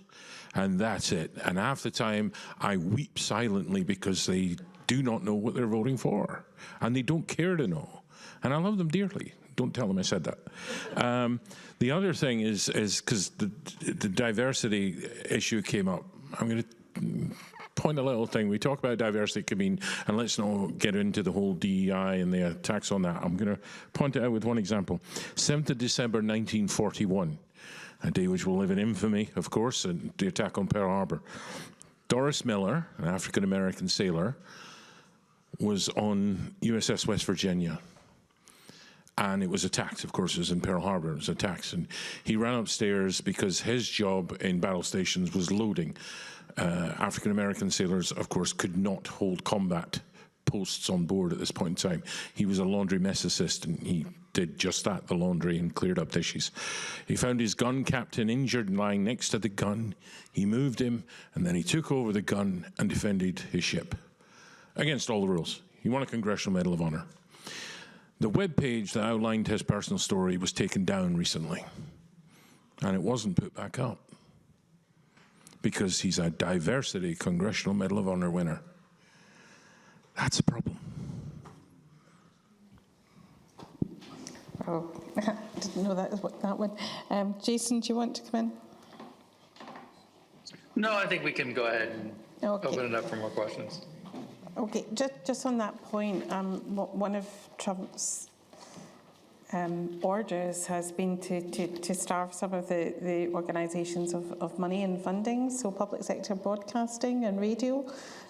and that's it. And half the time, I weep silently because they do not know what they're voting for. And they don't care to know. and I love them dearly. Don't tell them I said that. The other thing is because the diversity issue came up. I'm going to point a little thing. We talk about diversity, Kameen, and let's not get into the whole DEI and the attacks on that. I'm going to point it out with one example. 7th of December 1941, a day which will live in infamy, of course, and the attack on Pearl Harbor. Doris Miller, an African-American sailor, was on USS West Virginia. And it was attacked, of course, it was in Pearl Harbor, it was attacked. And he ran upstairs because his job in battle stations was loading. African-American sailors, of course, could not hold combat posts on board at this point in time. He was a laundry mess assistant. He did just that, the laundry, and cleared up dishes. He found his gun captain injured and lying next to the gun. He moved him, and then he took over the gun and defended his ship against all the rules. He won a Congressional Medal of Honor. The webpage that outlined his personal story was taken down recently, and it wasn't put back up because he's a diversity Congressional Medal of Honor winner. That's a problem. Oh, I didn't know that was what that one. Jason, do you want to come in? No, I think we can go ahead and Okay. open it up for more questions. Okay, just on that point, one of Trump's orders has been to starve some of the organisations of money and funding. So public sector broadcasting and radio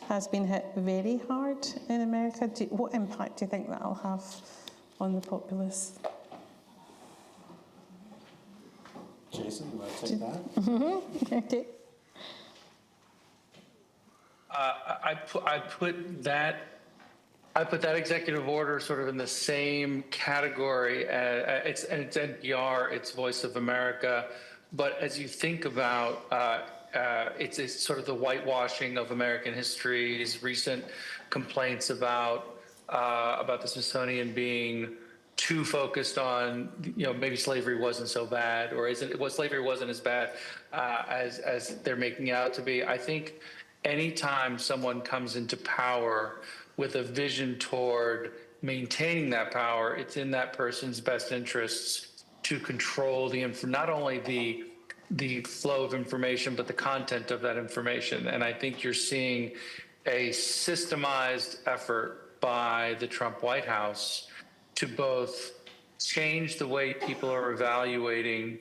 has been hit very hard in America. What impact do you think that'll have on the populace? Jason, you want to take that? Okay. I put that executive order sort of in the same category. It's NPR, it's Voice of America, but as you think about it's sort of the whitewashing of American history. These recent complaints about the Smithsonian being too focused on, maybe slavery wasn't so bad, or slavery wasn't as bad as they're making it out to be. I think anytime someone comes into power with a vision toward maintaining that power, it's in that person's best interests to control not only the flow of information, but the content of that information. And I think you're seeing a systemized effort by the Trump White House to both change the way people are evaluating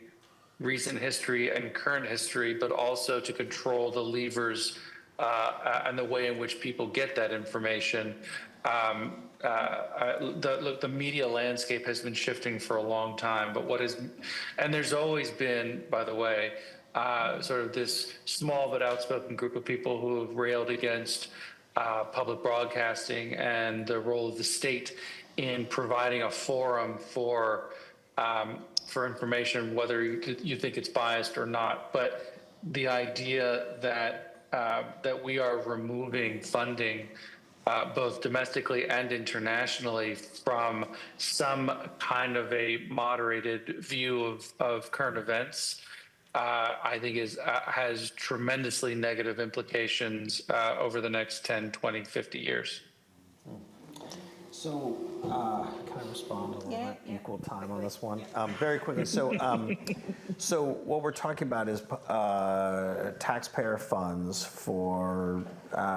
recent history and current history, but also to control the levers and the way in which people get that information. The media landscape has been shifting for a long time, but and there's always been, by the way, sort of this small but outspoken group of people who have railed against public broadcasting and the role of the state in providing a forum for information, whether you think it's biased or not. But the idea that we are removing funding both domestically and internationally from some kind of a moderated view of current events, I think has tremendously negative implications over the next 10, 20, 50 years. So, can I respond a little bit equal time on this one? Very quickly. So, so what we're talking about is taxpayer funds for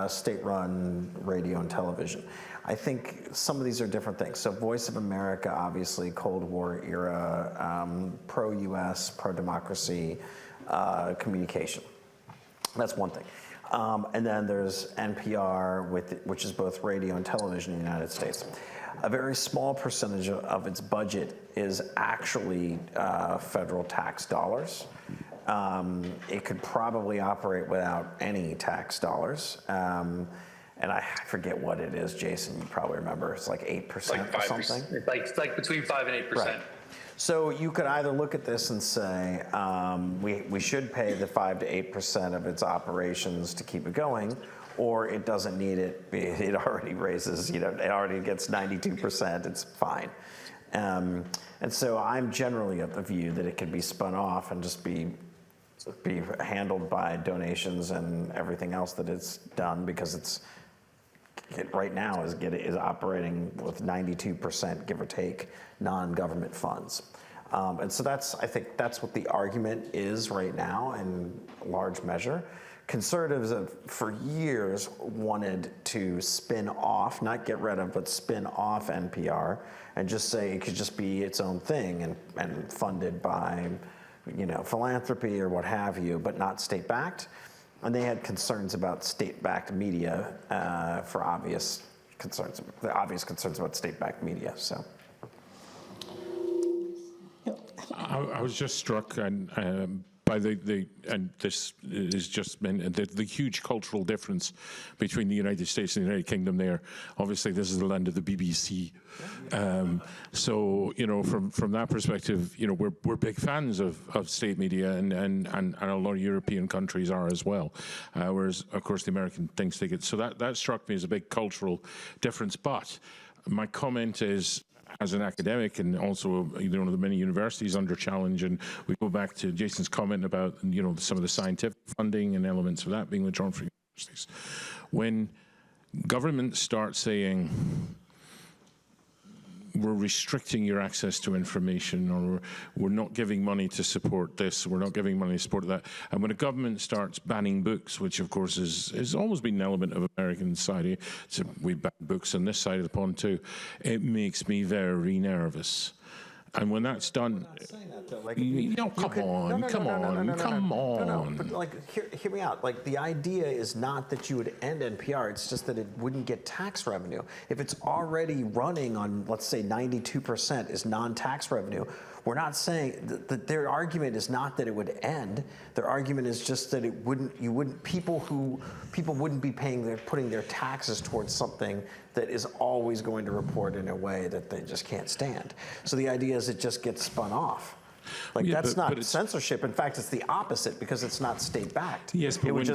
state-run radio and television. I think some of these are different things. So, Voice of America, obviously, Cold War era, pro-U.S., pro-democracy communication. That's one thing. And then there's NPR, which is both radio and television in the United States. A very small percentage of its budget is actually federal tax dollars. It could probably operate without any tax dollars. And I forget what it is, Jason, you probably remember. It's like 8% or something. It's like between 5 and 8%. Right. So you could either look at this and say, we should pay the 5 to 8% of its operations to keep it going, or it doesn't need it. It already raises, it already gets 92%, it's fine. And so I'm generally of the view that it could be spun off and just be handled by donations and everything else that it's done, because it's right now is operating with 92%, give or take, non-government funds. And so I think that's what the argument is right now in large measure. Conservatives have for years wanted to spin off, not get rid of, but spin off NPR and just say it could just be its own thing and funded by, philanthropy or what have you, but not state-backed. And they had concerns about state-backed media for obvious concerns about state-backed media. So. I was just struck by and this is just the huge cultural difference between the United States and the United Kingdom there. Obviously, this is the land of the BBC. So, from that perspective, we're big fans of state media, and a lot of European countries are as well. Whereas, of course, the American things take it. So that struck me as a big cultural difference. But my comment is, as an academic, and also, the many universities under challenge, and we go back to Jason's comment about, some of the scientific funding and elements of that being withdrawn from universities. When governments start saying, we're restricting your access to information, or we're not giving money to support this, we're not giving money to support that. And when a government starts banning books, which of course has always been an element of American society, so we ban books on this side of the pond too, it makes me very nervous. And when that's done, come on. But hear me out. The idea is not that you would end NPR. It's just that it wouldn't get tax revenue. If it's already running on, let's say, 92% is non-tax revenue, we're not saying that their argument is not that it would end. Their argument is just that people wouldn't be putting their taxes towards something that is always going to report in a way that they just can't stand. So the idea is it just gets spun off. That's not censorship. In fact, it's the opposite, because it's not state-backed. Yes, but it would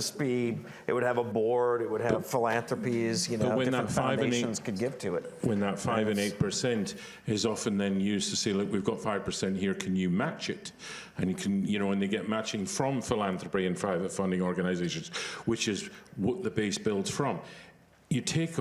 have a board, it would have philanthropies, different foundations could give to it. When that 5 and 8% is often then used to say, look, we've got 5% here, can you match it? And you can, and they get matching from philanthropy and private funding organizations, which is what the base builds from. You take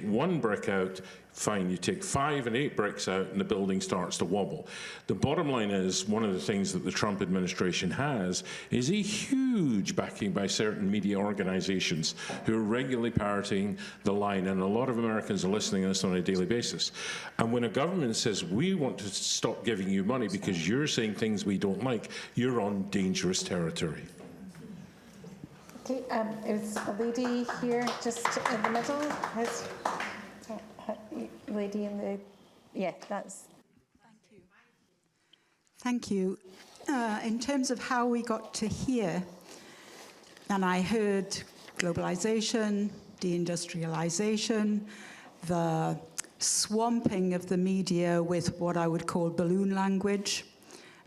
one brick out, fine. You take 5 and 8 bricks out, and the building starts to wobble. The bottom line is, one of the things that the Trump administration has is a huge backing by certain media organizations who are regularly parroting the line, and a lot of Americans are listening to this on a daily basis. And when a government says, we want to stop giving you money because you're saying things we don't like, you're on dangerous territory. Okay, is a lady here just in the middle? Lady in the, that's. Thank you. In terms of how we got to here, and I heard globalization, deindustrialization, the swamping of the media with what I would call balloon language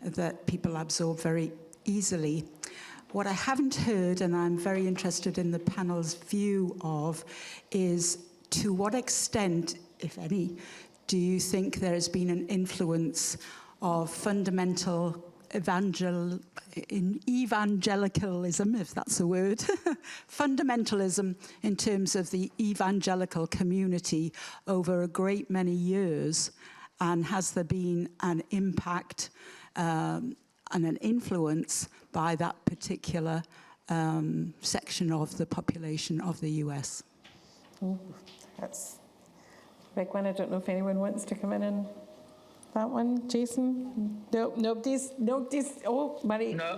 that people absorb very easily. What I haven't heard, and I'm very interested in the panel's view of, is to what extent, if any, do you think there has been an influence of fundamental evangelicalism, if that's a word, fundamentalism in terms of the evangelical community over a great many years? And has there been an impact and an influence by that particular section of the population of the US? Oh, that's a big one. I don't know if anyone wants to come in on that one. Jason? No, nobody's, oh, Murray. No,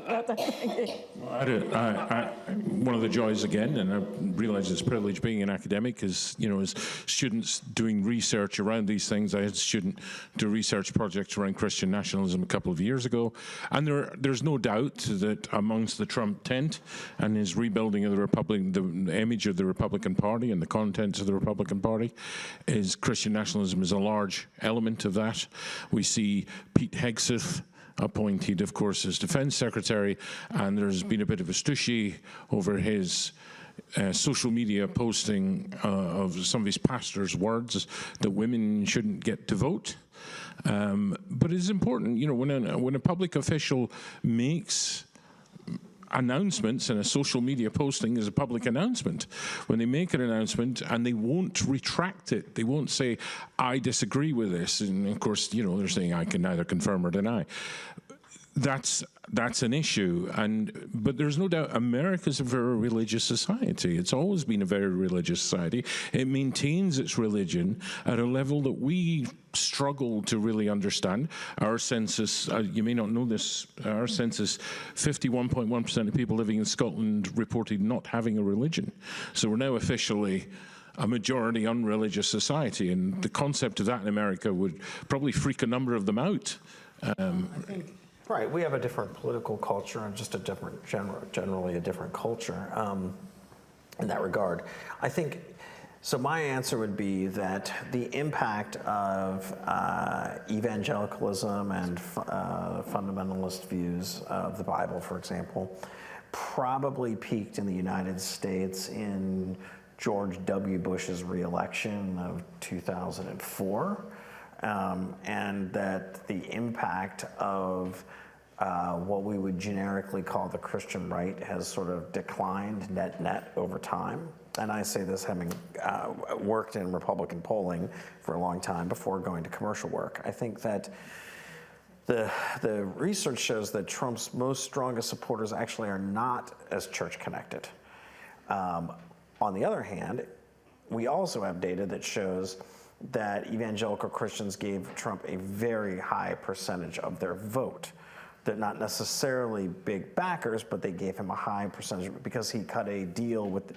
one of the joys, again, and I realize it's a privilege being an academic, is, as students doing research around these things. I had a student do a research project around Christian nationalism a couple of years ago, and there's no doubt that amongst the Trump tent and his rebuilding of the image of the Republican Party and the contents of the Republican Party, is Christian nationalism is a large element of that. We see Pete Hegseth appointed, of course, as Defense Secretary, and there's been a bit of a stushy over his social media posting of some of his pastors' words that women shouldn't get to vote. But it's important, when a public official makes announcements, and a social media posting is a public announcement. When they make an announcement and they won't retract it, they won't say, I disagree with this. And of course, they're saying I can neither confirm or deny. That's an issue, but there's no doubt America's a very religious society. It's always been a very religious society. It maintains its religion at a level that we struggle to really understand. Our census, you may not know this, our census, 51.1% of people living in Scotland reported not having a religion. So we're now officially a majority unreligious society, and the concept of that in America would probably freak a number of them out. Right, we have a different political culture and just a different, generally a different culture in that regard. I think, so my answer would be that the impact of evangelicalism and fundamentalist views of the Bible, for example, probably peaked in the United States in George W. Bush's re-election of 2004. And that the impact of what we would generically call the Christian right has sort of declined net over time. And I say this having worked in Republican polling for a long time before going to commercial work. I think that the research shows that Trump's most strongest supporters actually are not as church connected. On the other hand, we also have data that shows that evangelical Christians gave Trump a very high percentage of their vote. They're not necessarily big backers, but they gave him a high percentage because he cut a deal with,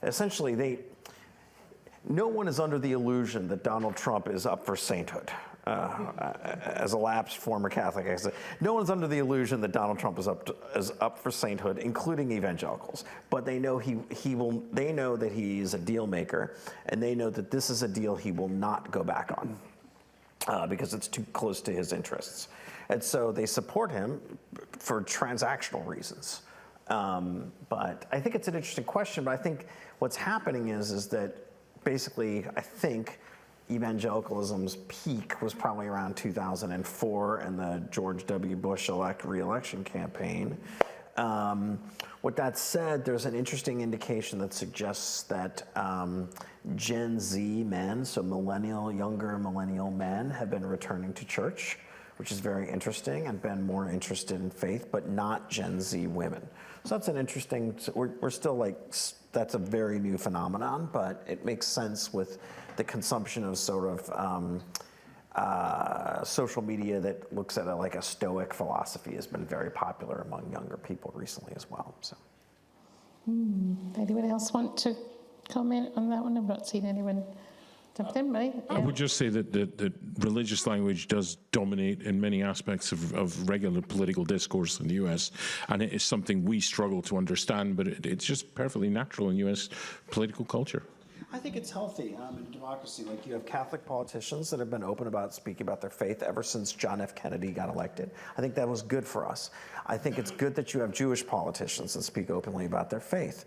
essentially no one is under the illusion that Donald Trump is up for sainthood. As a lapsed former Catholic, I say, no one's under the illusion that Donald Trump is up for sainthood, including evangelicals. But they know they know that he's a deal maker, and they know that this is a deal he will not go back on because it's too close to his interests. And so they support him for transactional reasons. But I think it's an interesting question. But I think what's happening is that basically, I think evangelicalism's peak was probably around 2004 and the George W. Bush re-election campaign. With that said, there's an interesting indication that suggests that Gen Z men, so younger millennial men, have been returning to church, which is very interesting, and been more interested in faith, but not Gen Z women. So that's an interesting, we're still that's a very new phenomenon, but it makes sense with the consumption of sort of social media that looks at it like a Stoic philosophy has been very popular among younger people recently as well. So. Anyone else want to comment on that one? I've not seen anyone jump in, right? Yeah. I would just say that religious language does dominate in many aspects of regular political discourse in the US, and it is something we struggle to understand, but it's just perfectly natural in US political culture. I think it's healthy in democracy. Like, you have Catholic politicians that have been open about speaking about their faith ever since John F. Kennedy got elected. I think that was good for us. I think it's good that you have Jewish politicians that speak openly about their faith.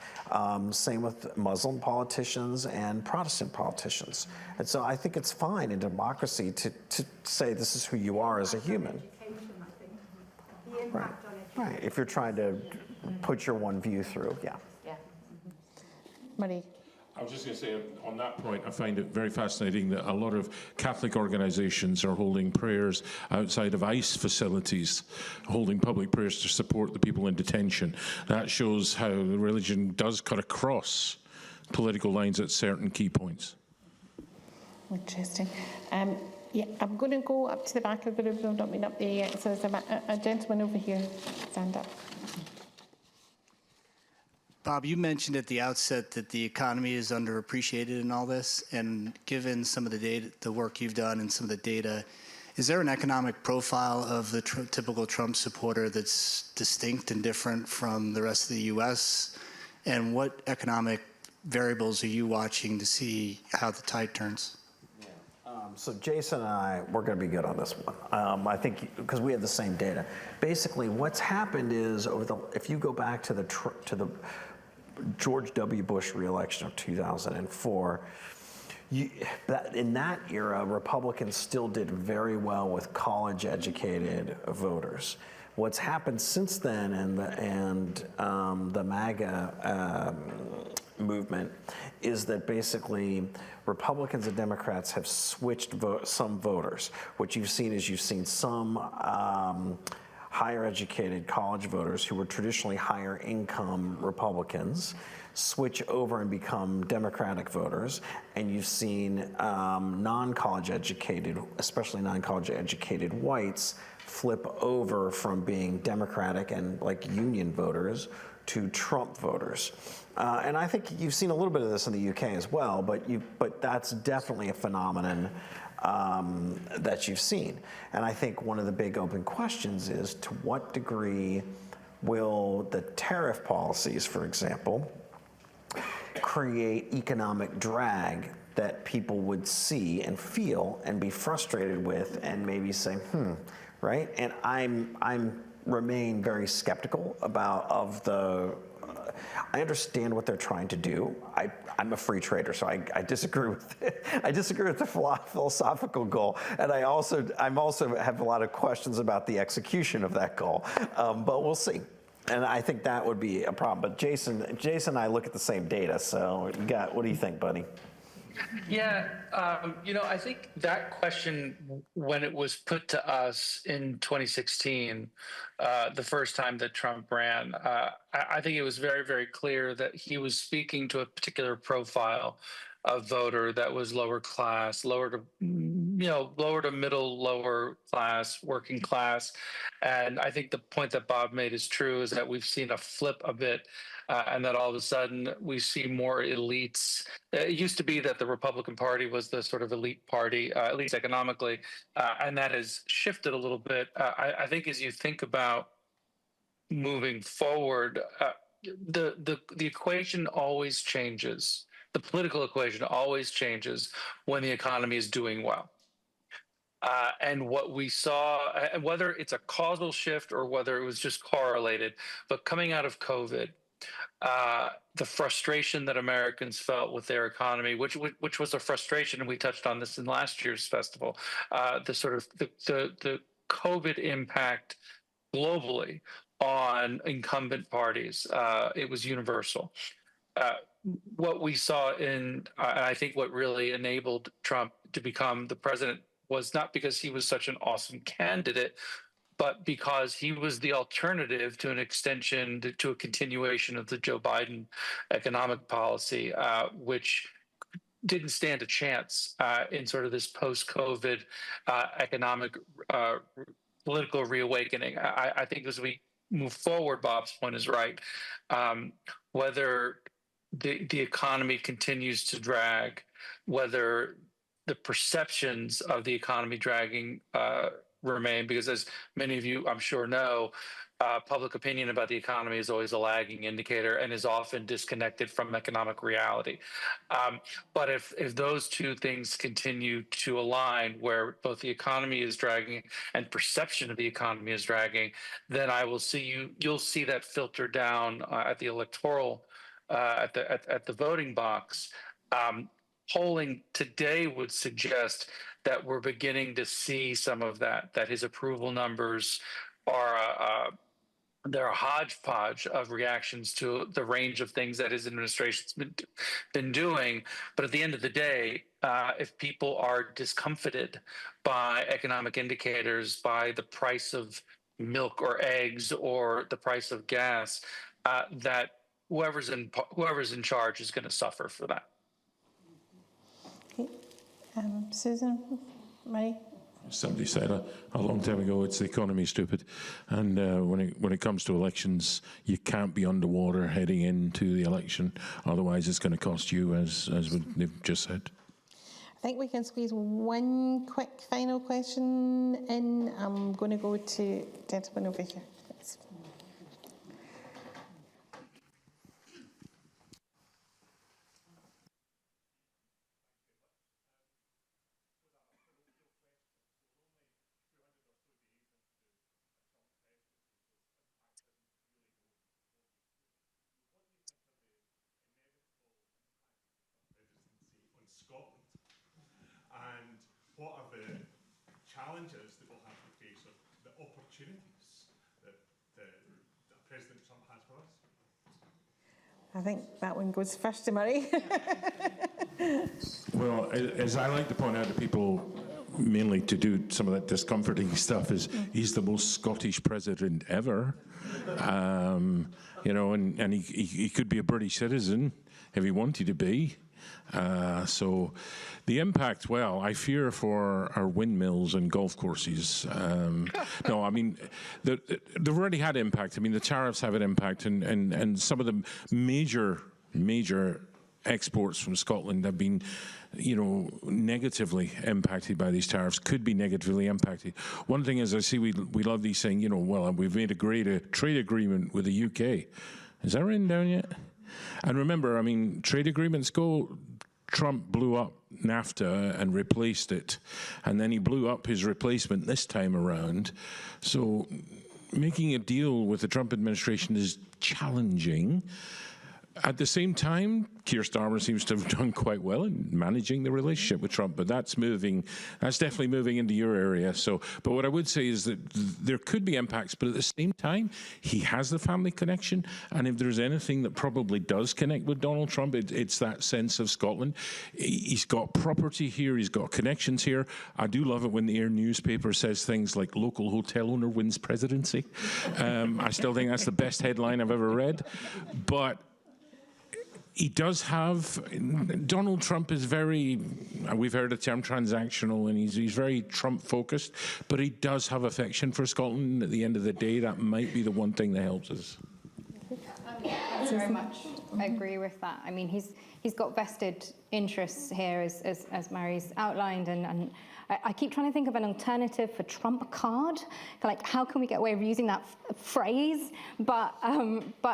Same with Muslim politicians and Protestant politicians. And so I think it's fine in democracy to say this is who you are as a human. Right. Right. If you're trying to put your one view through, yeah. Yeah. Marie. I was just going to say, on that point, I find it very fascinating that a lot of Catholic organizations are holding prayers outside of ICE facilities, holding public prayers to support the people in detention. That shows how the religion does cut across political lines at certain key points. Interesting. Yeah, I'm going to go up to the back of the room. I've not been up there yet. So there's a gentleman over here. Stand up. Bob, you mentioned at the outset that the economy is underappreciated in all this, and given some of the data, the work you've done and some of the data, is there an economic profile of the typical Trump supporter that's distinct and different from the rest of the U.S.? And what economic variables are you watching to see how the tide turns? So Jason and I, we're going to be good on this one. I think because we have the same data. Basically, what's happened is if you go back to the George W. Bush re-election of 2004, in that era, Republicans still did very well with college-educated voters. What's happened since then and the MAGA movement is that basically Republicans and Democrats have switched some voters. What you've seen is you've seen some higher educated college voters who were traditionally higher income Republicans switch over and become Democratic voters, and you've seen non-college educated, especially non-college educated whites, flip over from being Democratic and like union voters to Trump voters. And I think you've seen a little bit of this in the UK as well, but that's definitely a phenomenon that you've seen. And I think one of the big open questions is to what degree will the tariff policies, for example, create economic drag that people would see and feel and be frustrated with and maybe say, right? And I'm remain very skeptical of the. I understand what they're trying to do. I'm a free trader, so I disagree with it. I disagree with the philosophical goal, and I'm also have a lot of questions about the execution of that goal. But we'll see. And I think that would be a problem. But Jason and I look at the same data. So what do you think, buddy? Yeah, I think that question, when it was put to us in 2016, the first time that Trump ran, I think it was very, very clear that he was speaking to a particular profile of voter that was lower class, lower to middle, lower class, working class. And I think the point that Bob made is true, is that we've seen a flip a bit, and that all of a sudden we see more elites. It used to be that the Republican Party was the sort of elite party, at least economically, and that has shifted a little bit. I think as you think about moving forward, the equation always changes. The political equation always changes when the economy is doing well. And what we saw, whether it's a causal shift or whether it was just correlated, but coming out of COVID, the frustration that Americans felt with their economy, which was a frustration, and we touched on this in last year's festival, the COVID impact globally on incumbent parties, it was universal. What we saw and I think what really enabled Trump to become the president was not because he was such an awesome candidate, but because he was the alternative to an extension, to a continuation of the Joe Biden economic policy, which didn't stand a chance in sort of this post-COVID economic political reawakening. I think as we move forward, Bob's point is right. Whether the economy continues to drag, whether the perceptions of the economy dragging remain, because as many of you I'm sure know, public opinion about the economy is always a lagging indicator and is often disconnected from economic reality. But if those two things continue to align, where both the economy is dragging and perception of the economy is dragging, then you'll see that filter down at the electoral, at the voting box. Polling today would suggest that we're beginning to see some of that his approval numbers are they're a hodgepodge of reactions to the range of things that his administration's been doing. But at the end of the day, if people are discomfited by economic indicators, by the price of milk or eggs or the price of gas, that whoever's in charge is going to suffer for that. Okay. Susan, Marie? Somebody said a long time ago, it's the economy, stupid. And when it comes to elections, you can't be underwater heading into the election. Otherwise, it's going to cost you, as they've just said. I think we can squeeze one quick final question in. I'm going to go to gentleman over here. Thanks. Scotland, and what are the challenges that we'll have to face, or the opportunities that I think that one goes first to Murray. Well, as I like to point out to people, mainly to do some of that discomforting stuff, is he's the most Scottish president ever. You know, and he could be a British citizen if he wanted to be. So the impact, well, I fear for our windmills and golf courses. No, I mean, they've already had impact. I mean, the tariffs have an impact, and some of the major exports from Scotland have been, you know, negatively impacted by these tariffs, could be negatively impacted. One thing is, I see we love these saying, you know, well, we've made a great trade agreement with the UK. Is that written down yet? And remember, I mean, trade agreements go. Trump blew up NAFTA and replaced it, and then he blew up his replacement this time around. So making a deal with the Trump administration is challenging. At the same time, Keir Starmer seems to have done quite well in managing the relationship with Trump, but that's definitely moving into your area. So, but what I would say is that there could be impacts, but at the same time, he has the family connection, and if there's anything that probably does connect with Donald Trump, it's that sense of Scotland. He's got property here, he's got connections here. I do love it when the Air newspaper says things like local hotel owner wins presidency. I still think that's the best headline I've ever read, but he does have, Donald Trump is very, we've heard the term transactional, and he's very Trump-focused, but he does have affection for Scotland. At the end of the day, that might be the one thing that helps us. I very much agree with that. I mean, he's got vested interests here, as Mary's outlined, and I keep trying to think of an alternative for Trump card. Like, how can we get away with using that phrase? But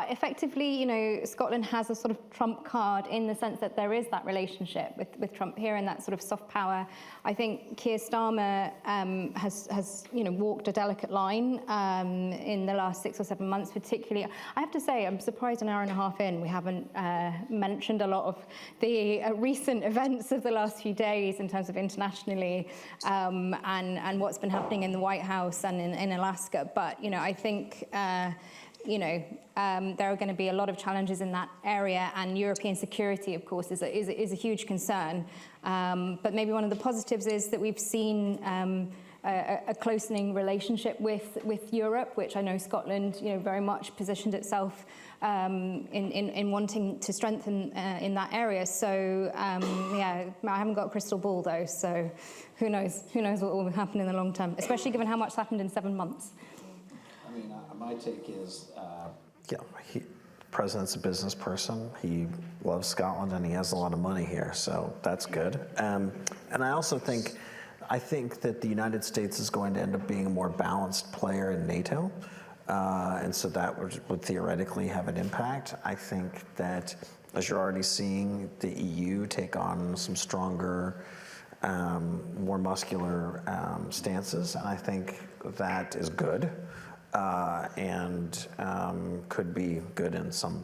effectively, you know, Scotland has a sort of Trump card in the sense that there is that relationship with Trump here and that sort of soft power. I think Keir Starmer has you know, walked a delicate line in the last 6 or 7 months, particularly. I have to say, I'm surprised an hour and a half in we haven't mentioned a lot of the recent events of the last few days in terms of internationally. And what's been happening in the White House and in Alaska. But, you know, I think, you know, there are going to be a lot of challenges in that area, and European security, of course, is a huge concern. But maybe one of the positives is that we've seen a closening relationship with Europe, which I know Scotland, you know, very much positioned itself in wanting to strengthen in that area. So yeah, I haven't got a crystal ball though, so who knows what will happen in the long term, especially given how much happened in 7 months. I mean, my take is, yeah, the president's a business person. He loves Scotland and he has a lot of money here, so that's good. And I also think that the United States is going to end up being a more balanced player in NATO. And so that would theoretically have an impact. I think that, as you're already seeing, the EU take on some stronger, more muscular stances, and I think that is good, and could be good in some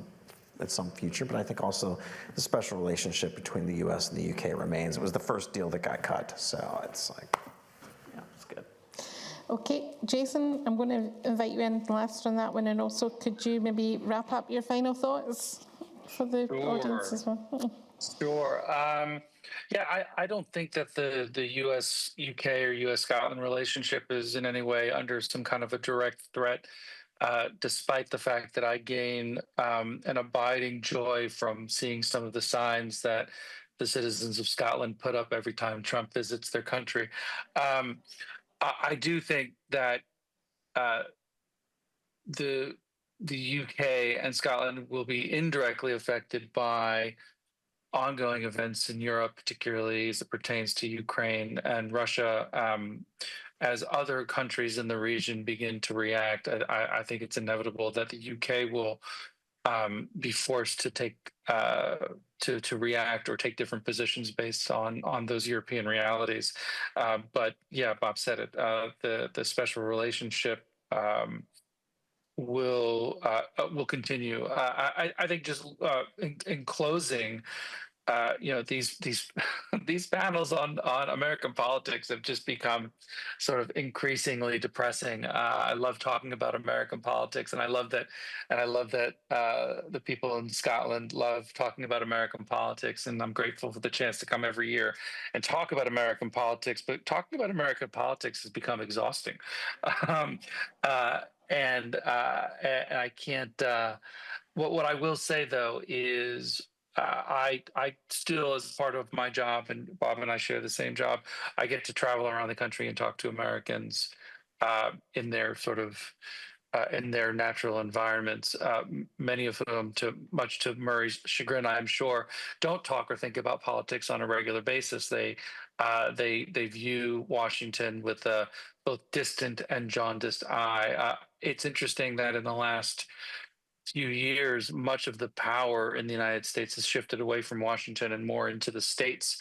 future. But I think also the special relationship between the U.S. and the U.K. remains. It was the first deal that got cut, so it's like, yeah, it's good. Okay, Jason, I'm going to invite you in last on that one, and also could you maybe wrap up your final thoughts for the audience as well? Sure. Yeah, I don't think that the U.S.-UK or U.S.-Scotland relationship is in any way under some kind of a direct threat, despite the fact that I gain an abiding joy from seeing some of the signs that the citizens of Scotland put up every time Trump visits their country. I do think that the UK and Scotland will be indirectly affected by ongoing events in Europe, particularly as it pertains to Ukraine and Russia. As other countries in the region begin to react, I think it's inevitable that the UK will be forced to take to react or take different positions based on those European realities. But yeah, Bob said it. The special relationship will continue. I think just in closing, these these panels on American politics have just become sort of increasingly depressing. I love talking about American politics, and I love that the people in Scotland love talking about American politics, and I'm grateful for the chance to come every year and talk about American politics. But talking about American politics has become exhausting, um, and I can't. What I will say though is I still, as part of my job, and Bob and I share the same job, I get to travel around the country and talk to Americans in their sort of in their natural environments. Many of whom, much to Murray's chagrin, I'm sure, don't talk or think about politics on a regular basis. They view Washington with a both distant and jaundiced eye. It's interesting that in the last few years, much of the power in the United States has shifted away from Washington and more into the states.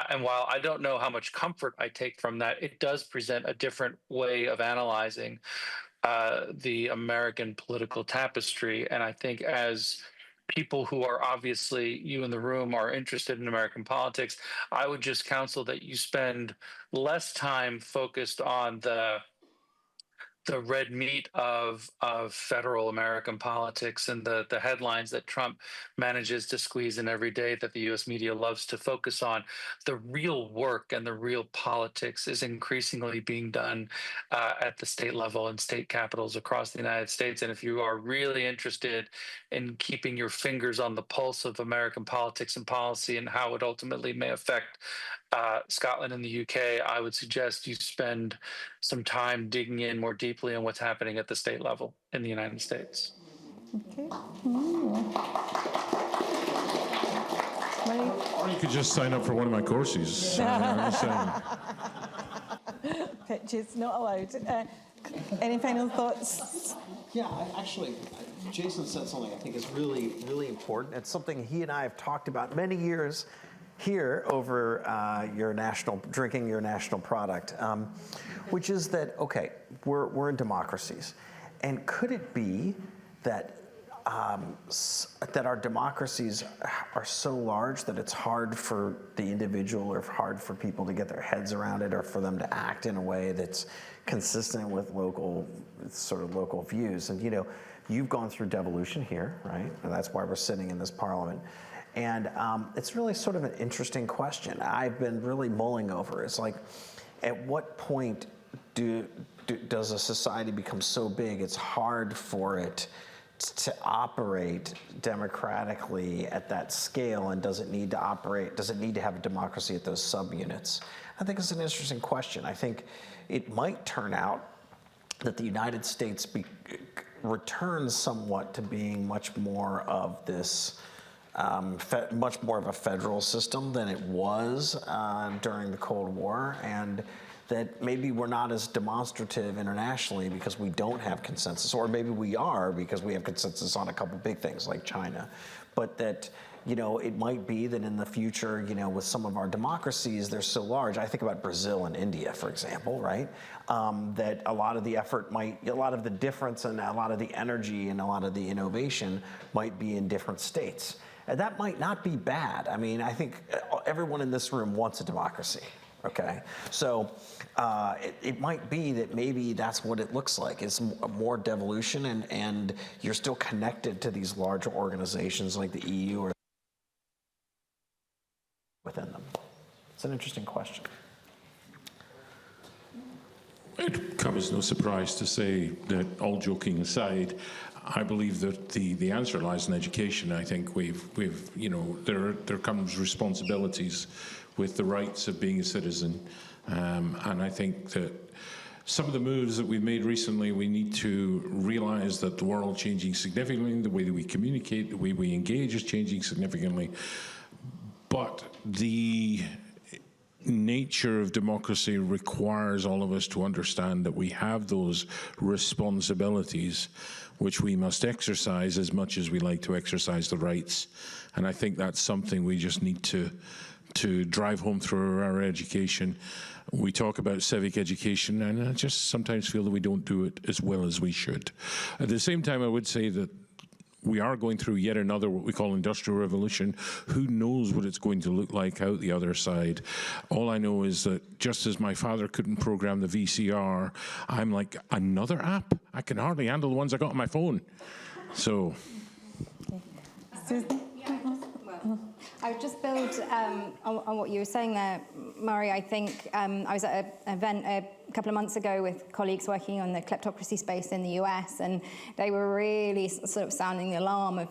And while I don't know how much comfort I take from that, it does present a different way of analyzing the American political tapestry. And I think as people who are obviously, you in the room, are interested in American politics, I would just counsel that you spend less time focused on the red meat of federal American politics and the headlines that Trump manages to squeeze in every day that the U.S. media loves to focus on. The real work and the real politics is increasingly being done at the state level and state capitals across the United States. And if you are really interested in keeping your fingers on the pulse of American politics and policy and how it ultimately may affect Scotland and the UK, I would suggest you spend some time digging in more deeply on what's happening at the state level in the United States. Okay. Or you could just sign up for one of my courses. Pitches not allowed. Any final thoughts? Yeah, actually, Jason said something I think is really, really important. It's something he and I have talked about many years here over drinking your national product, which is that, okay, we're in democracies. And could it be that that our democracies are so large that it's hard for the individual or hard for people to get their heads around it, or for them to act in a way that's consistent with local views? And you've gone through devolution here, right? And that's why we're sitting in this parliament. And it's really sort of an interesting question. I've been really mulling over. It's like, at what point does a society become so big it's hard for it to operate democratically at that scale, and does it need to have a democracy at those subunits? I think it's an interesting question. I think it might turn out that the United States returns somewhat to being much more of this much more of a federal system than it was during the Cold War, and that maybe we're not as demonstrative internationally because we don't have consensus, or maybe we are because we have consensus on a couple big things like China, but that it might be that in the future, with some of our democracies, they're so large. I think about Brazil and India, for example, right? That a lot of the effort a lot of the difference and a lot of the energy and a lot of the innovation might be in different states. And that might not be bad. I mean, I think everyone in this room wants a democracy, okay? So it might be that maybe that's what it looks like. It's more devolution, and you're still connected to these larger organizations like the EU or within them. It's an interesting question. It comes as no surprise to say that, all joking aside, I believe that the answer lies in education. I think there comes responsibilities with the rights of being a citizen, and I think that some of the moves that we've made recently, we need to realize that the world changing significantly, the way that we communicate, the way we engage is changing significantly, but the nature of democracy requires all of us to understand that we have those responsibilities which we must exercise as much as we like to exercise the rights. And I think that's something we just need to drive home through our education. We talk about civic education, and I just sometimes feel that we don't do it as well as we should. At the same time, I would say that we are going through yet another what we call industrial revolution. Who knows what it's going to look like out the other side? All I know is that just as my father couldn't program the VCR, I'm like, another app? I can hardly handle the ones I got on my phone. So. Susan? I would just build on what you were saying there, Murray. I think I was at an event a couple of months ago with colleagues working on the kleptocracy space in the US, and they were really sort of sounding the alarm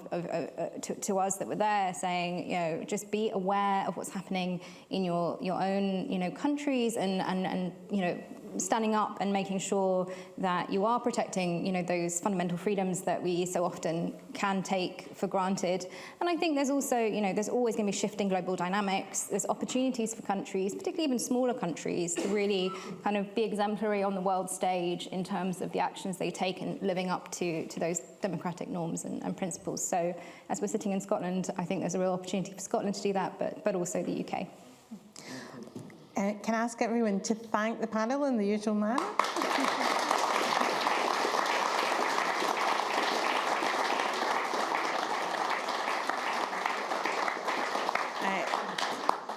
to us that were there, saying, you know, just be aware of what's happening in your own, you know, countries, and you know, standing up and making sure that you are protecting, you know, those fundamental freedoms that we so often can take for granted. And I think there's also, you know, there's always going to be shifting global dynamics. There's opportunities for countries, particularly even smaller countries, to really kind of be exemplary on the world stage in terms of the actions they take and living up to those democratic norms and principles. So as we're sitting in Scotland, I think there's a real opportunity for Scotland to do that, but also the UK. Can I ask everyone to thank the panel in the usual manner?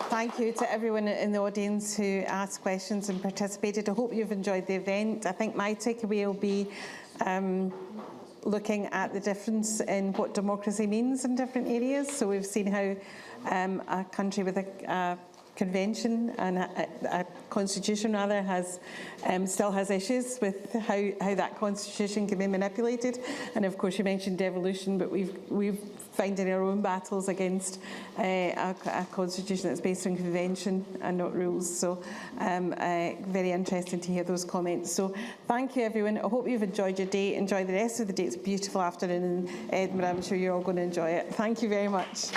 Thank you to everyone in the audience who asked questions and participated. I hope you've enjoyed the event. I think my takeaway will be looking at the difference in what democracy means in different areas. So we've seen how a country with a convention and a constitution rather has still has issues with how that constitution can be manipulated. And of course you mentioned devolution, but we've found in our own battles against a constitution that's based on convention and not rules. So very interesting to hear those comments. So thank you everyone. I hope you've enjoyed your day. Enjoy the rest of the day. It's a beautiful afternoon in Edinburgh. I'm sure you're all going to enjoy it. Thank you very much.